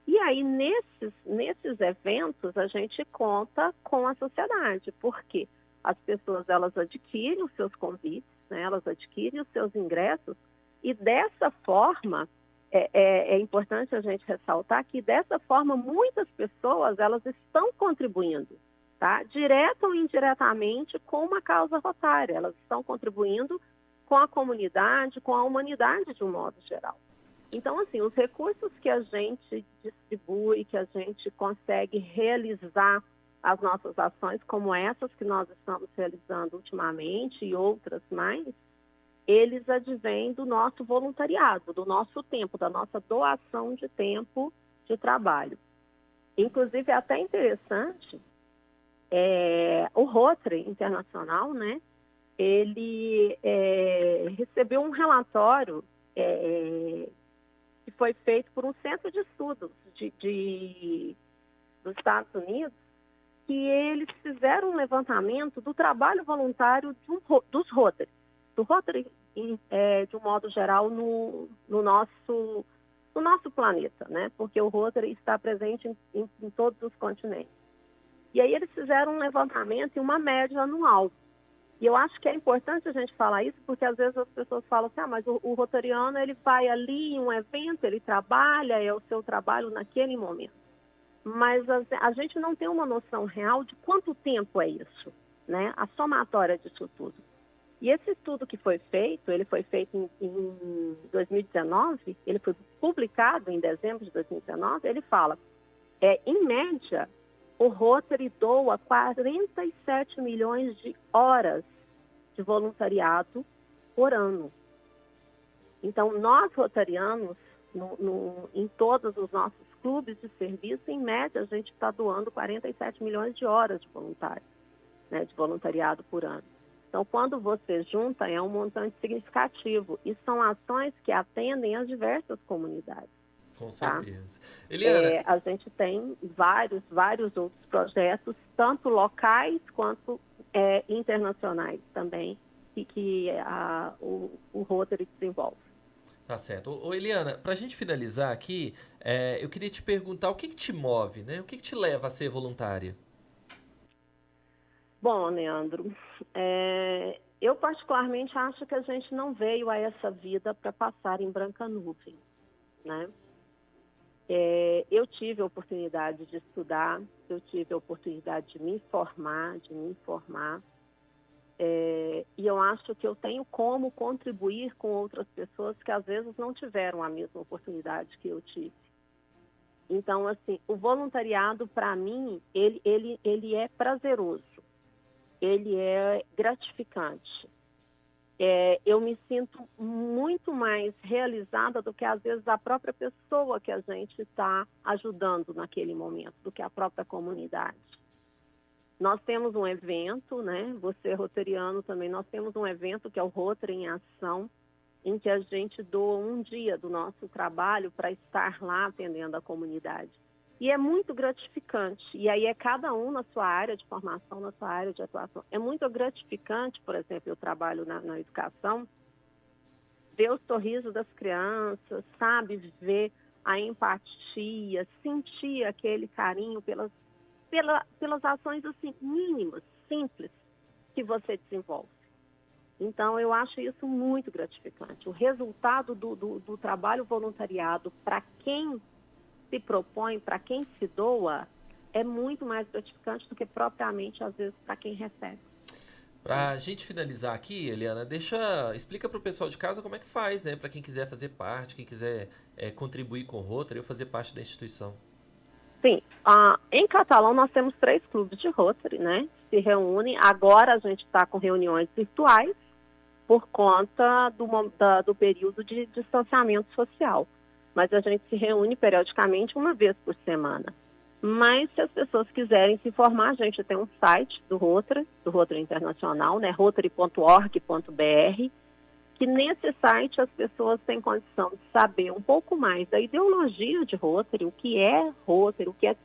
E aí, nesses eventos, a gente conta com a sociedade, porque as pessoas elas adquirem os seus convites, né, elas adquirem os seus ingressos, e dessa forma, é importante a gente ressaltar que dessa forma muitas pessoas elas estão contribuindo, tá? Direta ou indiretamente com uma causa rotária, elas estão contribuindo com a comunidade, com a humanidade de um modo geral. Então, assim, os recursos que a gente distribui, que a gente consegue realizar as nossas ações, como essas que nós estamos realizando ultimamente e outras mais, eles advêm do nosso voluntariado, do nosso tempo, da nossa doação de tempo de trabalho. Inclusive, é até interessante, o Rotary Internacional, né, ele recebeu um relatório que foi feito por um centro de estudos dos Estados Unidos, que eles fizeram um levantamento do trabalho voluntário dos Rotary, do Rotary de um modo geral no nosso planeta, né? Porque o Rotary está presente em todos os continentes. E aí eles fizeram um levantamento e uma média anual. E eu acho que é importante a gente falar isso, porque às vezes as pessoas falam assim, mas o rotariano ele vai ali em um evento, ele trabalha, é o seu trabalho naquele momento. Mas a gente não tem uma noção real de quanto tempo é isso, né? A somatória disso tudo. E esse estudo que foi feito, ele foi feito em 2019, ele foi publicado em dezembro de 2019, ele fala, em média, o Rotary doa 47 milhões de horas de voluntariado por ano. Então, nós rotarianos, em todos os nossos clubes de serviço, em média, a gente está doando 47 milhões de horas de voluntário, né, de voluntariado por ano. Então, quando você junta, é um montante significativo. E são ações que atendem as diversas comunidades. Com certeza. Tá? Eliana, a gente tem vários outros projetos, tanto locais quanto internacionais também, que o Rotary desenvolve. Tá certo. Ô Eliana, para a gente finalizar aqui, eu queria te perguntar o que te move, né? O que te leva a ser voluntária? Bom, Leandro, eu particularmente acho que a gente não veio a essa vida para passar em branca nuvem, né? Eu tive a oportunidade de estudar, eu tive a oportunidade de me informar, e eu acho que eu tenho como contribuir com outras pessoas que às vezes não tiveram a mesma oportunidade que eu tive. Então, assim, o voluntariado, para mim, ele é prazeroso, ele é gratificante. Eu me sinto muito mais realizada do que, às vezes, a própria pessoa que a gente está ajudando naquele momento, do que a própria comunidade. Nós temos um evento, né? Você, rotariano, também, nós temos um evento que é o Rotary em Ação, em que a gente doa um dia do nosso trabalho para estar lá atendendo a comunidade. E é muito gratificante. E aí é cada um na sua área de formação, na sua área de atuação. É muito gratificante, por exemplo, eu trabalho na educação, ver o sorriso das crianças, sabe? Ver a empatia, sentir aquele carinho pelas ações assim, mínimas, simples, que você desenvolve. Então, eu acho isso muito gratificante. O resultado do trabalho voluntariado para quem se propõe, para quem se doa, é muito mais gratificante do que propriamente, às vezes, para quem recebe. Para a gente finalizar aqui, Eliana, explica para o pessoal de casa como é que faz, né? Para quem quiser fazer parte, quem quiser contribuir com o Rotary ou fazer parte da instituição. Sim, em Catalão nós temos 3 clubes de Rotary, né? Se reúnem, agora a gente está com reuniões virtuais por conta do período de distanciamento social. Mas a gente se reúne periodicamente uma vez por semana. Mas se as pessoas quiserem se informar, a gente tem um site do Rotary Internacional, né, rotary.org.br, que nesse site as pessoas têm condição de saber um pouco mais da ideologia de Rotary, o que é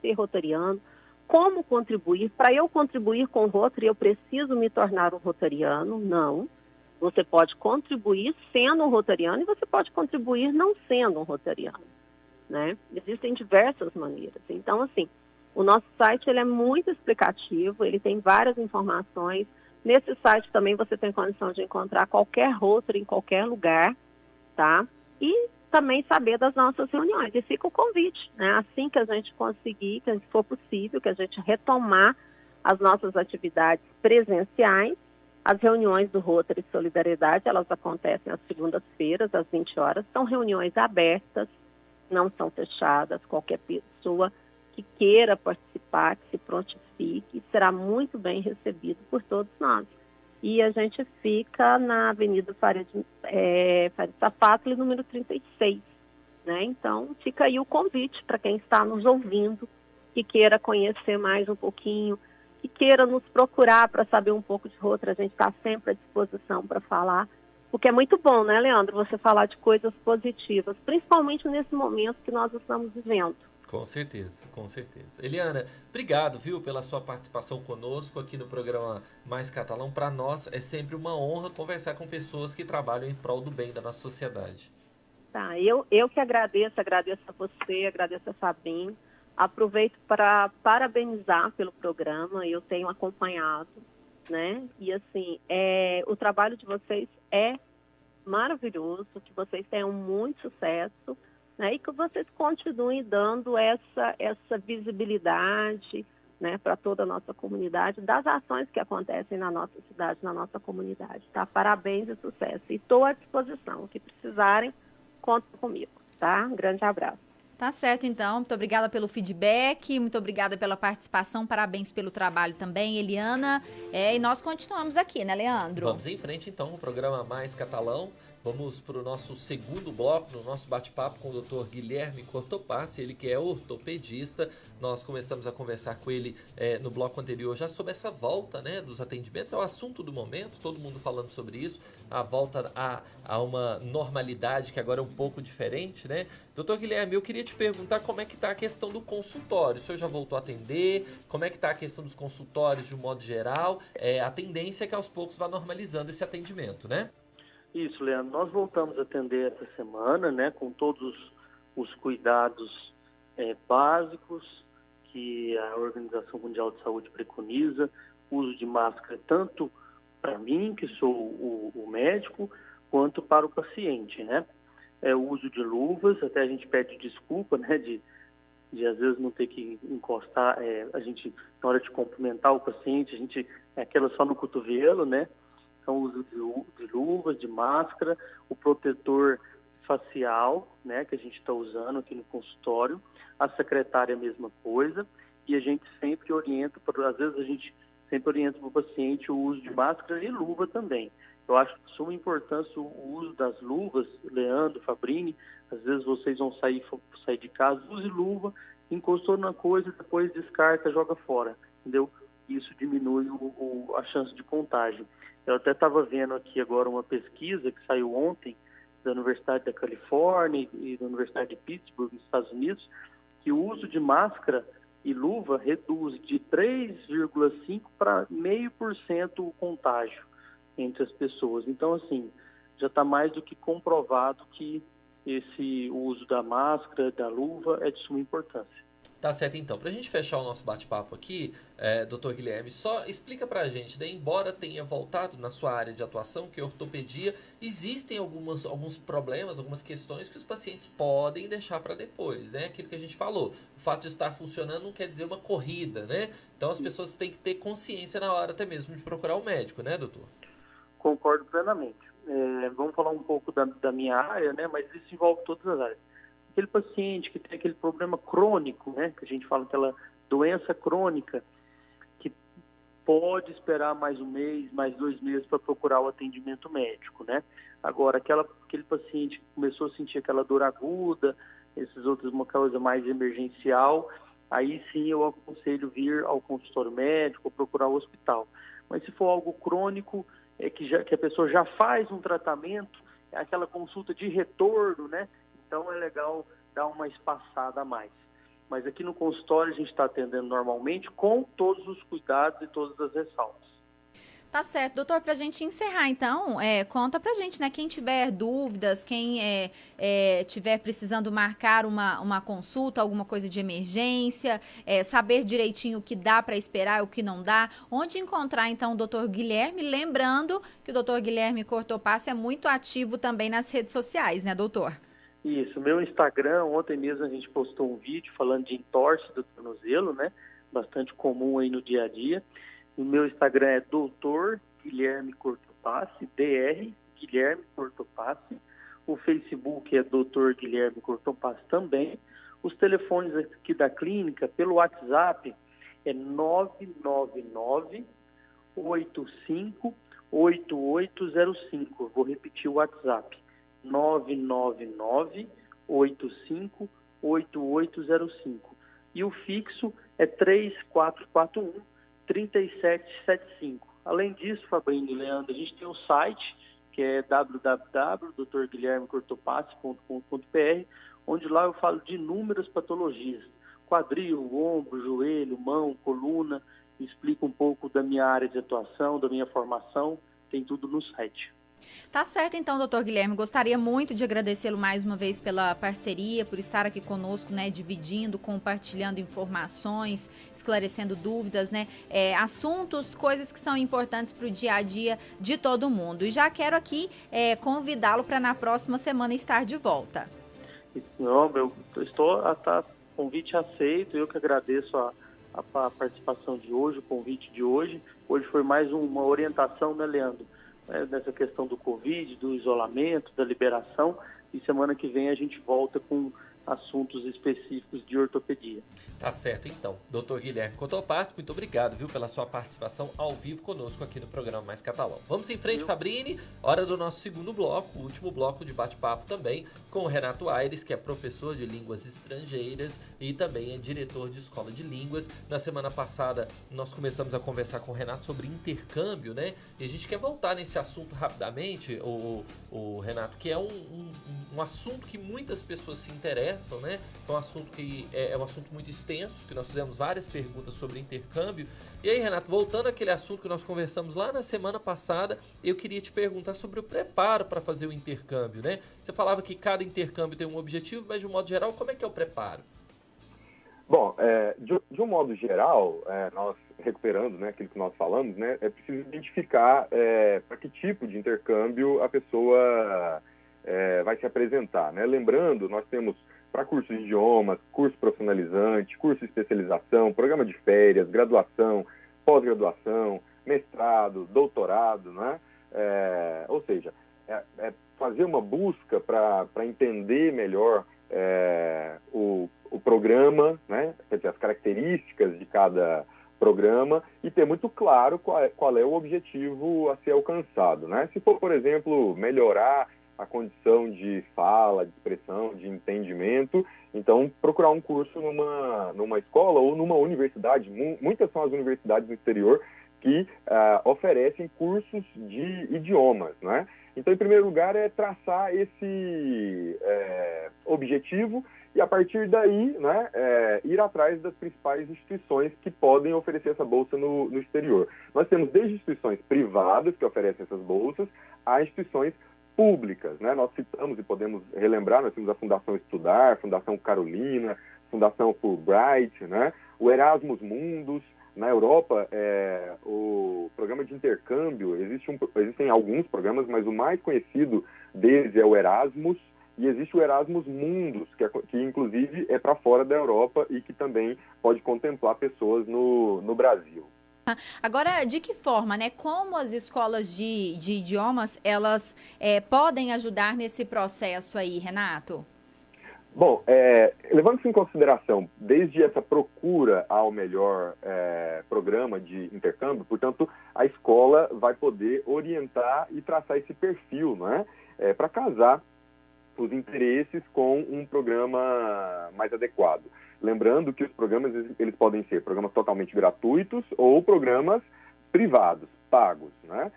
ser rotariano, como contribuir. Para eu contribuir com o Rotary, eu preciso me tornar um rotariano? Não. Você pode contribuir sendo um rotariano e você pode contribuir não sendo um rotariano, né? Existem diversas maneiras. Então, assim, o nosso site ele é muito explicativo, ele tem várias informações. Nesse site também você tem condição de encontrar qualquer Rotary em qualquer lugar, tá? E também saber das nossas reuniões. E fica o convite, né? Assim que a gente conseguir, que for possível, que a gente retomar as nossas atividades presenciais, as reuniões do Rotary Solidariedade, elas acontecem às segundas-feiras, às 20 horas. São reuniões abertas, não são fechadas. Qualquer pessoa que queira participar, que se prontifique, será muito bem recebido por todos nós. E a gente fica na Avenida Farid Safatli, número 36, né? Então, fica aí o convite para quem está nos ouvindo, que queira conhecer mais um pouquinho, que queira nos procurar para saber um pouco de Rotary. A gente está sempre à disposição para falar, porque é muito bom, né, Leandro, você falar de coisas positivas, principalmente nesse momento que nós estamos vivendo. Com certeza, com certeza. Eliana, obrigado, viu, pela sua participação conosco aqui no programa Mais Catalão. Para nós é sempre uma honra conversar com pessoas que trabalham em prol do bem da nossa sociedade. Tá, eu que agradeço a você, agradeço a Fabinho. Aproveito para parabenizar pelo programa, eu tenho acompanhado, né? E assim, o trabalho de vocês é maravilhoso, que vocês tenham muito sucesso, né? E que vocês continuem dando essa visibilidade, né, para toda a nossa comunidade, das ações que acontecem na nossa cidade, na nossa comunidade, tá? Parabéns e sucesso. E estou à disposição, o que precisarem, contem comigo, tá? Um grande abraço. Tá certo, então. Muito obrigada pelo feedback, muito obrigada pela participação, parabéns pelo trabalho também, Eliana. E nós continuamos aqui, né, Leandro? Vamos em frente, então, o programa Mais Catalão. Vamos para o nosso segundo bloco, no nosso bate-papo com o Dr. Guilherme Cortopassi, ele que é ortopedista. Nós começamos a conversar com ele no bloco anterior já sobre essa volta, né, dos atendimentos. É o assunto do momento, todo mundo falando sobre isso, a volta a uma normalidade que agora é um pouco diferente, né? Dr. Guilherme, eu queria te perguntar como é que está a questão do consultório. O senhor já voltou a atender? Como é que está a questão dos consultórios de um modo geral? A tendência é que aos poucos vá normalizando esse atendimento, né? Isso, Leandro. Nós voltamos a atender essa semana, né, com todos os cuidados básicos que a Organização Mundial de Saúde preconiza, uso de máscara tanto para mim, que sou o médico, quanto para o paciente, né? O uso de luvas, até a gente pede desculpa, né, de às vezes não ter que encostar, a gente, na hora de cumprimentar o paciente, a gente aquela só no cotovelo, né? Então, o uso de luvas, de máscara, o protetor facial, né, que a gente está usando aqui no consultório, a secretária a mesma coisa, e a gente sempre orienta, às vezes a gente sempre orienta para o paciente o uso de máscara e luva também. Eu acho de suma importância o uso das luvas, Leandro, Fabrini, às vezes vocês vão sair de casa, use luva, encostou na coisa, depois descarta, joga fora, entendeu? Isso diminui a chance de contágio. Eu até estava vendo aqui agora uma pesquisa que saiu ontem da Universidade da Califórnia e da Universidade de Pittsburgh, nos Estados Unidos, que o uso de máscara e luva reduz de 3,5% para 0,5% o contágio entre as pessoas. Então, assim, já está mais do que comprovado que o uso da máscara, da luva, é de suma importância. Tá certo, então. Pra gente fechar o nosso bate-papo aqui, Dr. Guilherme, só explica pra gente, né? Embora tenha voltado na sua área de atuação, que é ortopedia, existem alguns problemas, algumas questões que os pacientes podem deixar para depois, né? Aquilo que a gente falou. O fato de estar funcionando não quer dizer uma corrida, né? Então as pessoas têm que ter consciência na hora até mesmo de procurar o médico, né, doutor? Concordo plenamente. Vamos falar um pouco da minha área, né? Mas isso envolve todas as áreas. Aquele paciente que tem aquele problema crônico, né, que a gente fala, aquela doença crônica, que pode esperar mais um mês, mais 2 meses para procurar o atendimento médico, né? Agora, aquele paciente que começou a sentir aquela dor aguda, esses outros, uma causa mais emergencial, aí sim eu aconselho vir ao consultório médico ou procurar o hospital. Mas se for algo crônico, que a pessoa já faz um tratamento, aquela consulta de retorno, né? Então é legal dar uma espaçada a mais. Mas aqui no consultório a gente está atendendo normalmente com todos os cuidados e todas as ressalvas. Tá certo. Doutor, para a gente encerrar, então, conta pra gente, né? Quem tiver dúvidas, quem tiver precisando marcar uma consulta, alguma coisa de emergência, saber direitinho o que dá para esperar, o que não dá, onde encontrar, então, o doutor Guilherme, lembrando que o doutor Guilherme Cortopassi é muito ativo também nas redes sociais, né, doutor? Isso, meu Instagram, ontem mesmo a gente postou um vídeo falando de entorse do tornozelo, né? Bastante comum aí no dia a dia. O meu Instagram é Dr. Guilherme Cortopassi, Dr. Guilherme Cortopassi. O Facebook é Dr. Guilherme Cortopassi também. Os telefones aqui da clínica, pelo WhatsApp, é 999-85-8805. Vou repetir o WhatsApp. 999-85-8805. E o fixo é 3441-3775. Além disso, Fabrício e Leandro, a gente tem um site que é www.drguilhermecortopassi.com.br, onde lá eu falo de inúmeras patologias. Quadril, ombro, joelho, mão, coluna, explico um pouco da minha área de atuação, da minha formação, tem tudo no site. Tá certo, então, doutor Guilherme. Gostaria muito de agradecê-lo mais uma vez pela parceria, por estar aqui conosco, né, dividindo, compartilhando informações, esclarecendo dúvidas, né, assuntos, coisas que são importantes para o dia a dia de todo mundo. E já quero aqui convidá-lo para na próxima semana estar de volta. Não, convite aceito, eu que agradeço a participação de hoje, o convite de hoje. Hoje foi mais uma orientação, né, Leandro? Nessa questão do Covid, do isolamento, da liberação, e semana que vem a gente volta com assuntos específicos de ortopedia. Tá certo, então. Doutor Guilherme Cortopassi, muito obrigado, viu, pela sua participação ao vivo conosco aqui no programa Mais Catalão. Vamos em frente, Fabrini, hora do nosso segundo bloco, o último bloco de bate-papo também, com o Renato Aires, que é professor de línguas estrangeiras e também é diretor de escola de línguas. Na semana passada, nós começamos a conversar com o Renato sobre intercâmbio, né? E a gente quer voltar nesse assunto rapidamente, o Renato, que é um assunto que muitas pessoas se interessam, né? É um assunto que é um assunto muito extenso, que nós fizemos várias perguntas sobre intercâmbio. E aí, Renato, voltando àquele assunto que nós conversamos lá na semana passada, eu queria te perguntar sobre o preparo para fazer o intercâmbio, né? Você falava que cada intercâmbio tem um objetivo, mas de um modo geral, como é que é o preparo? Bom, de um modo geral, nós recuperando, né, aquilo que nós falamos, né, é preciso identificar para que tipo de intercâmbio a pessoa vai se apresentar, né? Lembrando, nós temos para cursos de idiomas, curso profissionalizante, curso de especialização, programa de férias, graduação, pós-graduação, mestrado, doutorado, né? Ou seja, fazer uma busca para entender melhor o programa, né? Quer dizer, as características de cada programa e ter muito claro qual é o objetivo a ser alcançado, né? Se for, por exemplo, melhorar a condição de fala, de expressão, de entendimento, então procurar um curso numa escola ou numa universidade. Muitas são as universidades no exterior que oferecem cursos de idiomas, né? Então, em primeiro lugar, é traçar esse objetivo e, a partir daí, né, ir atrás das principais instituições que podem oferecer essa bolsa no exterior. Nós temos desde instituições privadas que oferecem essas bolsas a instituições públicas, né? Nós citamos e podemos relembrar, nós temos a Fundação Estudar, a Fundação Carolina, Fundação Fulbright, né? O Erasmus Mundus. Na Europa, o programa de intercâmbio, existem alguns programas, mas o mais conhecido deles é o Erasmus, e existe o Erasmus Mundus, que inclusive é para fora da Europa e que também pode contemplar pessoas no Brasil. Agora, de que forma, né? Como as escolas de idiomas, elas podem ajudar nesse processo aí, Renato? Bom, levando-se em consideração, desde essa procura ao melhor programa de intercâmbio, portanto, a escola vai poder orientar e traçar esse perfil, né, para casar os interesses com um programa mais adequado. Lembrando que os programas, eles podem ser programas totalmente gratuitos ou programas privados, pagos, né?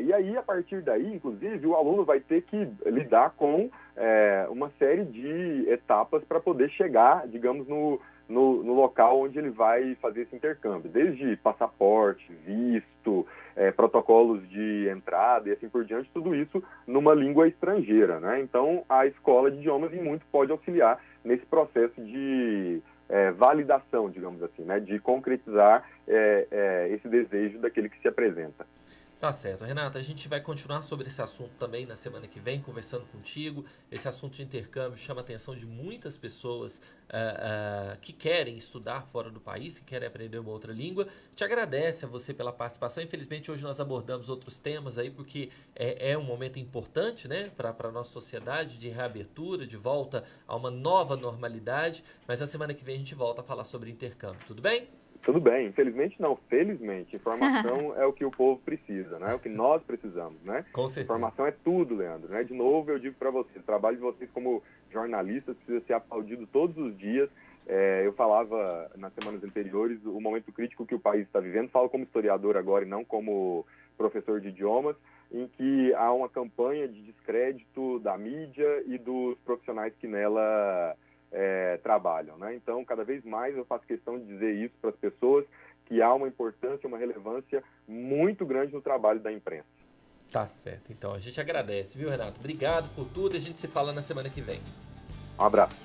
E aí, a partir daí, inclusive, o aluno vai ter que lidar com uma série de etapas para poder chegar, digamos, no local onde ele vai fazer esse intercâmbio, desde passaporte, visto, protocolos de entrada e assim por diante, tudo isso numa língua estrangeira, né? Então, a escola de idiomas em muito pode auxiliar nesse processo de validação, digamos assim, né? De concretizar esse desejo daquele que se apresenta. Tá certo. Renata, a gente vai continuar sobre esse assunto também na semana que vem, conversando contigo. Esse assunto de intercâmbio chama a atenção de muitas pessoas que querem estudar fora do país, que querem aprender uma outra língua. Te agradece a você pela participação. Infelizmente, hoje nós abordamos outros temas aí, porque é um momento importante, né, para a nossa sociedade, de reabertura, de volta a uma nova normalidade. Mas na semana que vem a gente volta a falar sobre intercâmbio. Tudo bem? Tudo bem, infelizmente não, felizmente. Informação é o que o povo precisa, né? É o que nós precisamos, né? Com certeza. Informação é tudo, Leandro, né? De novo, eu digo para vocês, o trabalho de vocês como jornalistas precisa ser aplaudido todos os dias. Eu falava nas semanas anteriores o momento crítico que o país está vivendo, falo como historiador agora e não como professor de idiomas, em que há uma campanha de descrédito da mídia e dos profissionais que nela trabalham, né? Então, cada vez mais eu faço questão de dizer isso para as pessoas, que há uma importância, uma relevância muito grande no trabalho da imprensa. Tá certo. Então, a gente agradece, viu, Renato? Obrigado por tudo. A gente se fala na semana que vem. Um abraço.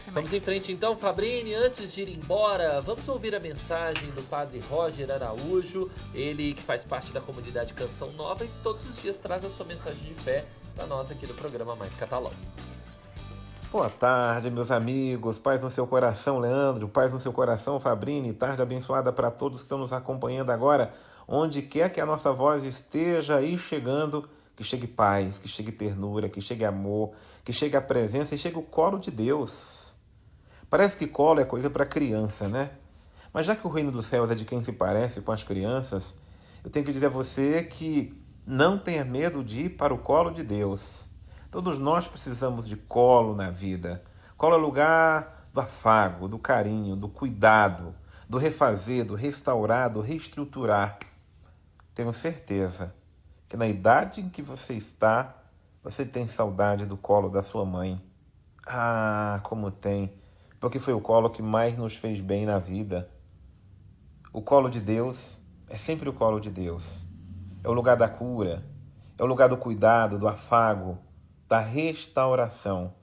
Vamos em frente, então, Fabrini. Antes de ir embora, vamos ouvir a mensagem do padre Roger Araújo, ele que faz parte da comunidade Canção Nova e todos os dias traz a sua mensagem de fé para nós aqui do programa Mais Catalão. Boa tarde, meus amigos. Paz no seu coração, Leandro. Paz no seu coração, Fabrini. Tarde abençoada para todos que estão nos acompanhando agora. Onde quer que a nossa voz esteja aí chegando, que chegue paz, que chegue ternura, que chegue amor, que chegue a presença e chegue o colo de Deus. Parece que colo é coisa para criança, né? Mas já que o reino dos céus é de quem se parece com as crianças, eu tenho que dizer a você que não tenha medo de ir para o colo de Deus. Todos nós precisamos de colo na vida. Colo é lugar do afago, do carinho, do cuidado, do refazer, do restaurar, do reestruturar. Tenho certeza que na idade em que você está, você tem saudade do colo da sua mãe. Ah, como tem! Porque foi o colo que mais nos fez bem na vida. O colo de Deus é sempre o colo de Deus. É o lugar da cura, é o lugar do cuidado, do afago, da restauração.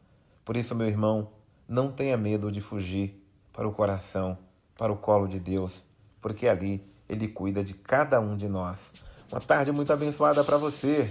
Por isso, meu irmão, não tenha medo de fugir para o coração, para o colo de Deus, porque ali Ele cuida de cada um de nós. Uma tarde muito abençoada para você.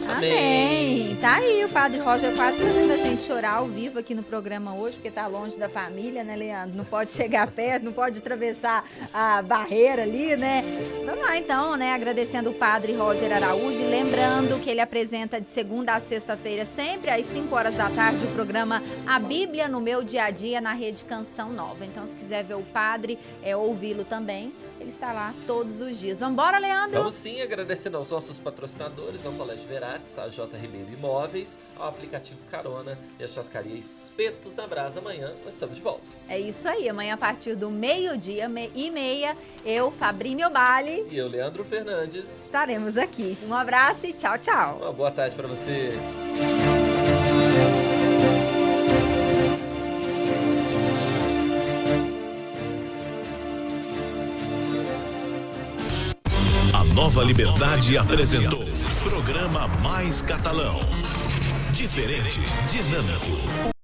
Amém. Tá aí o Padre Roger quase fazendo a gente chorar ao vivo aqui no programa hoje, porque tá longe da família, né, Leandro? Não pode chegar perto, não pode atravessar a barreira ali, né? Vamos lá, então, né, agradecendo o Padre Roger Araújo e lembrando que ele apresenta de segunda a sexta-feira, sempre às 5 horas da tarde, o programa A Bíblia no Meu Dia a Dia, na Rede Canção Nova. Então, se quiser ver o Padre, ouvi-lo também, ele está lá todos os dias. Vambora, Leandro? Vamos sim, agradecendo aos nossos patrocinadores, ao Colégio Veratis, a J. Ribeiro Imóveis, ao aplicativo Carona e a churrascaria Espetos na Brasa. Amanhã nós estamos de volta. É isso aí, amanhã a partir do 12:30, eu, Fabrini Obali e eu, Leandro Fernandes, estaremos aqui. Um abraço e tchau, tchau. Uma boa tarde para você. Nova Liberdade apresentou Programa Mais Catalão. Diferente, dinâmico.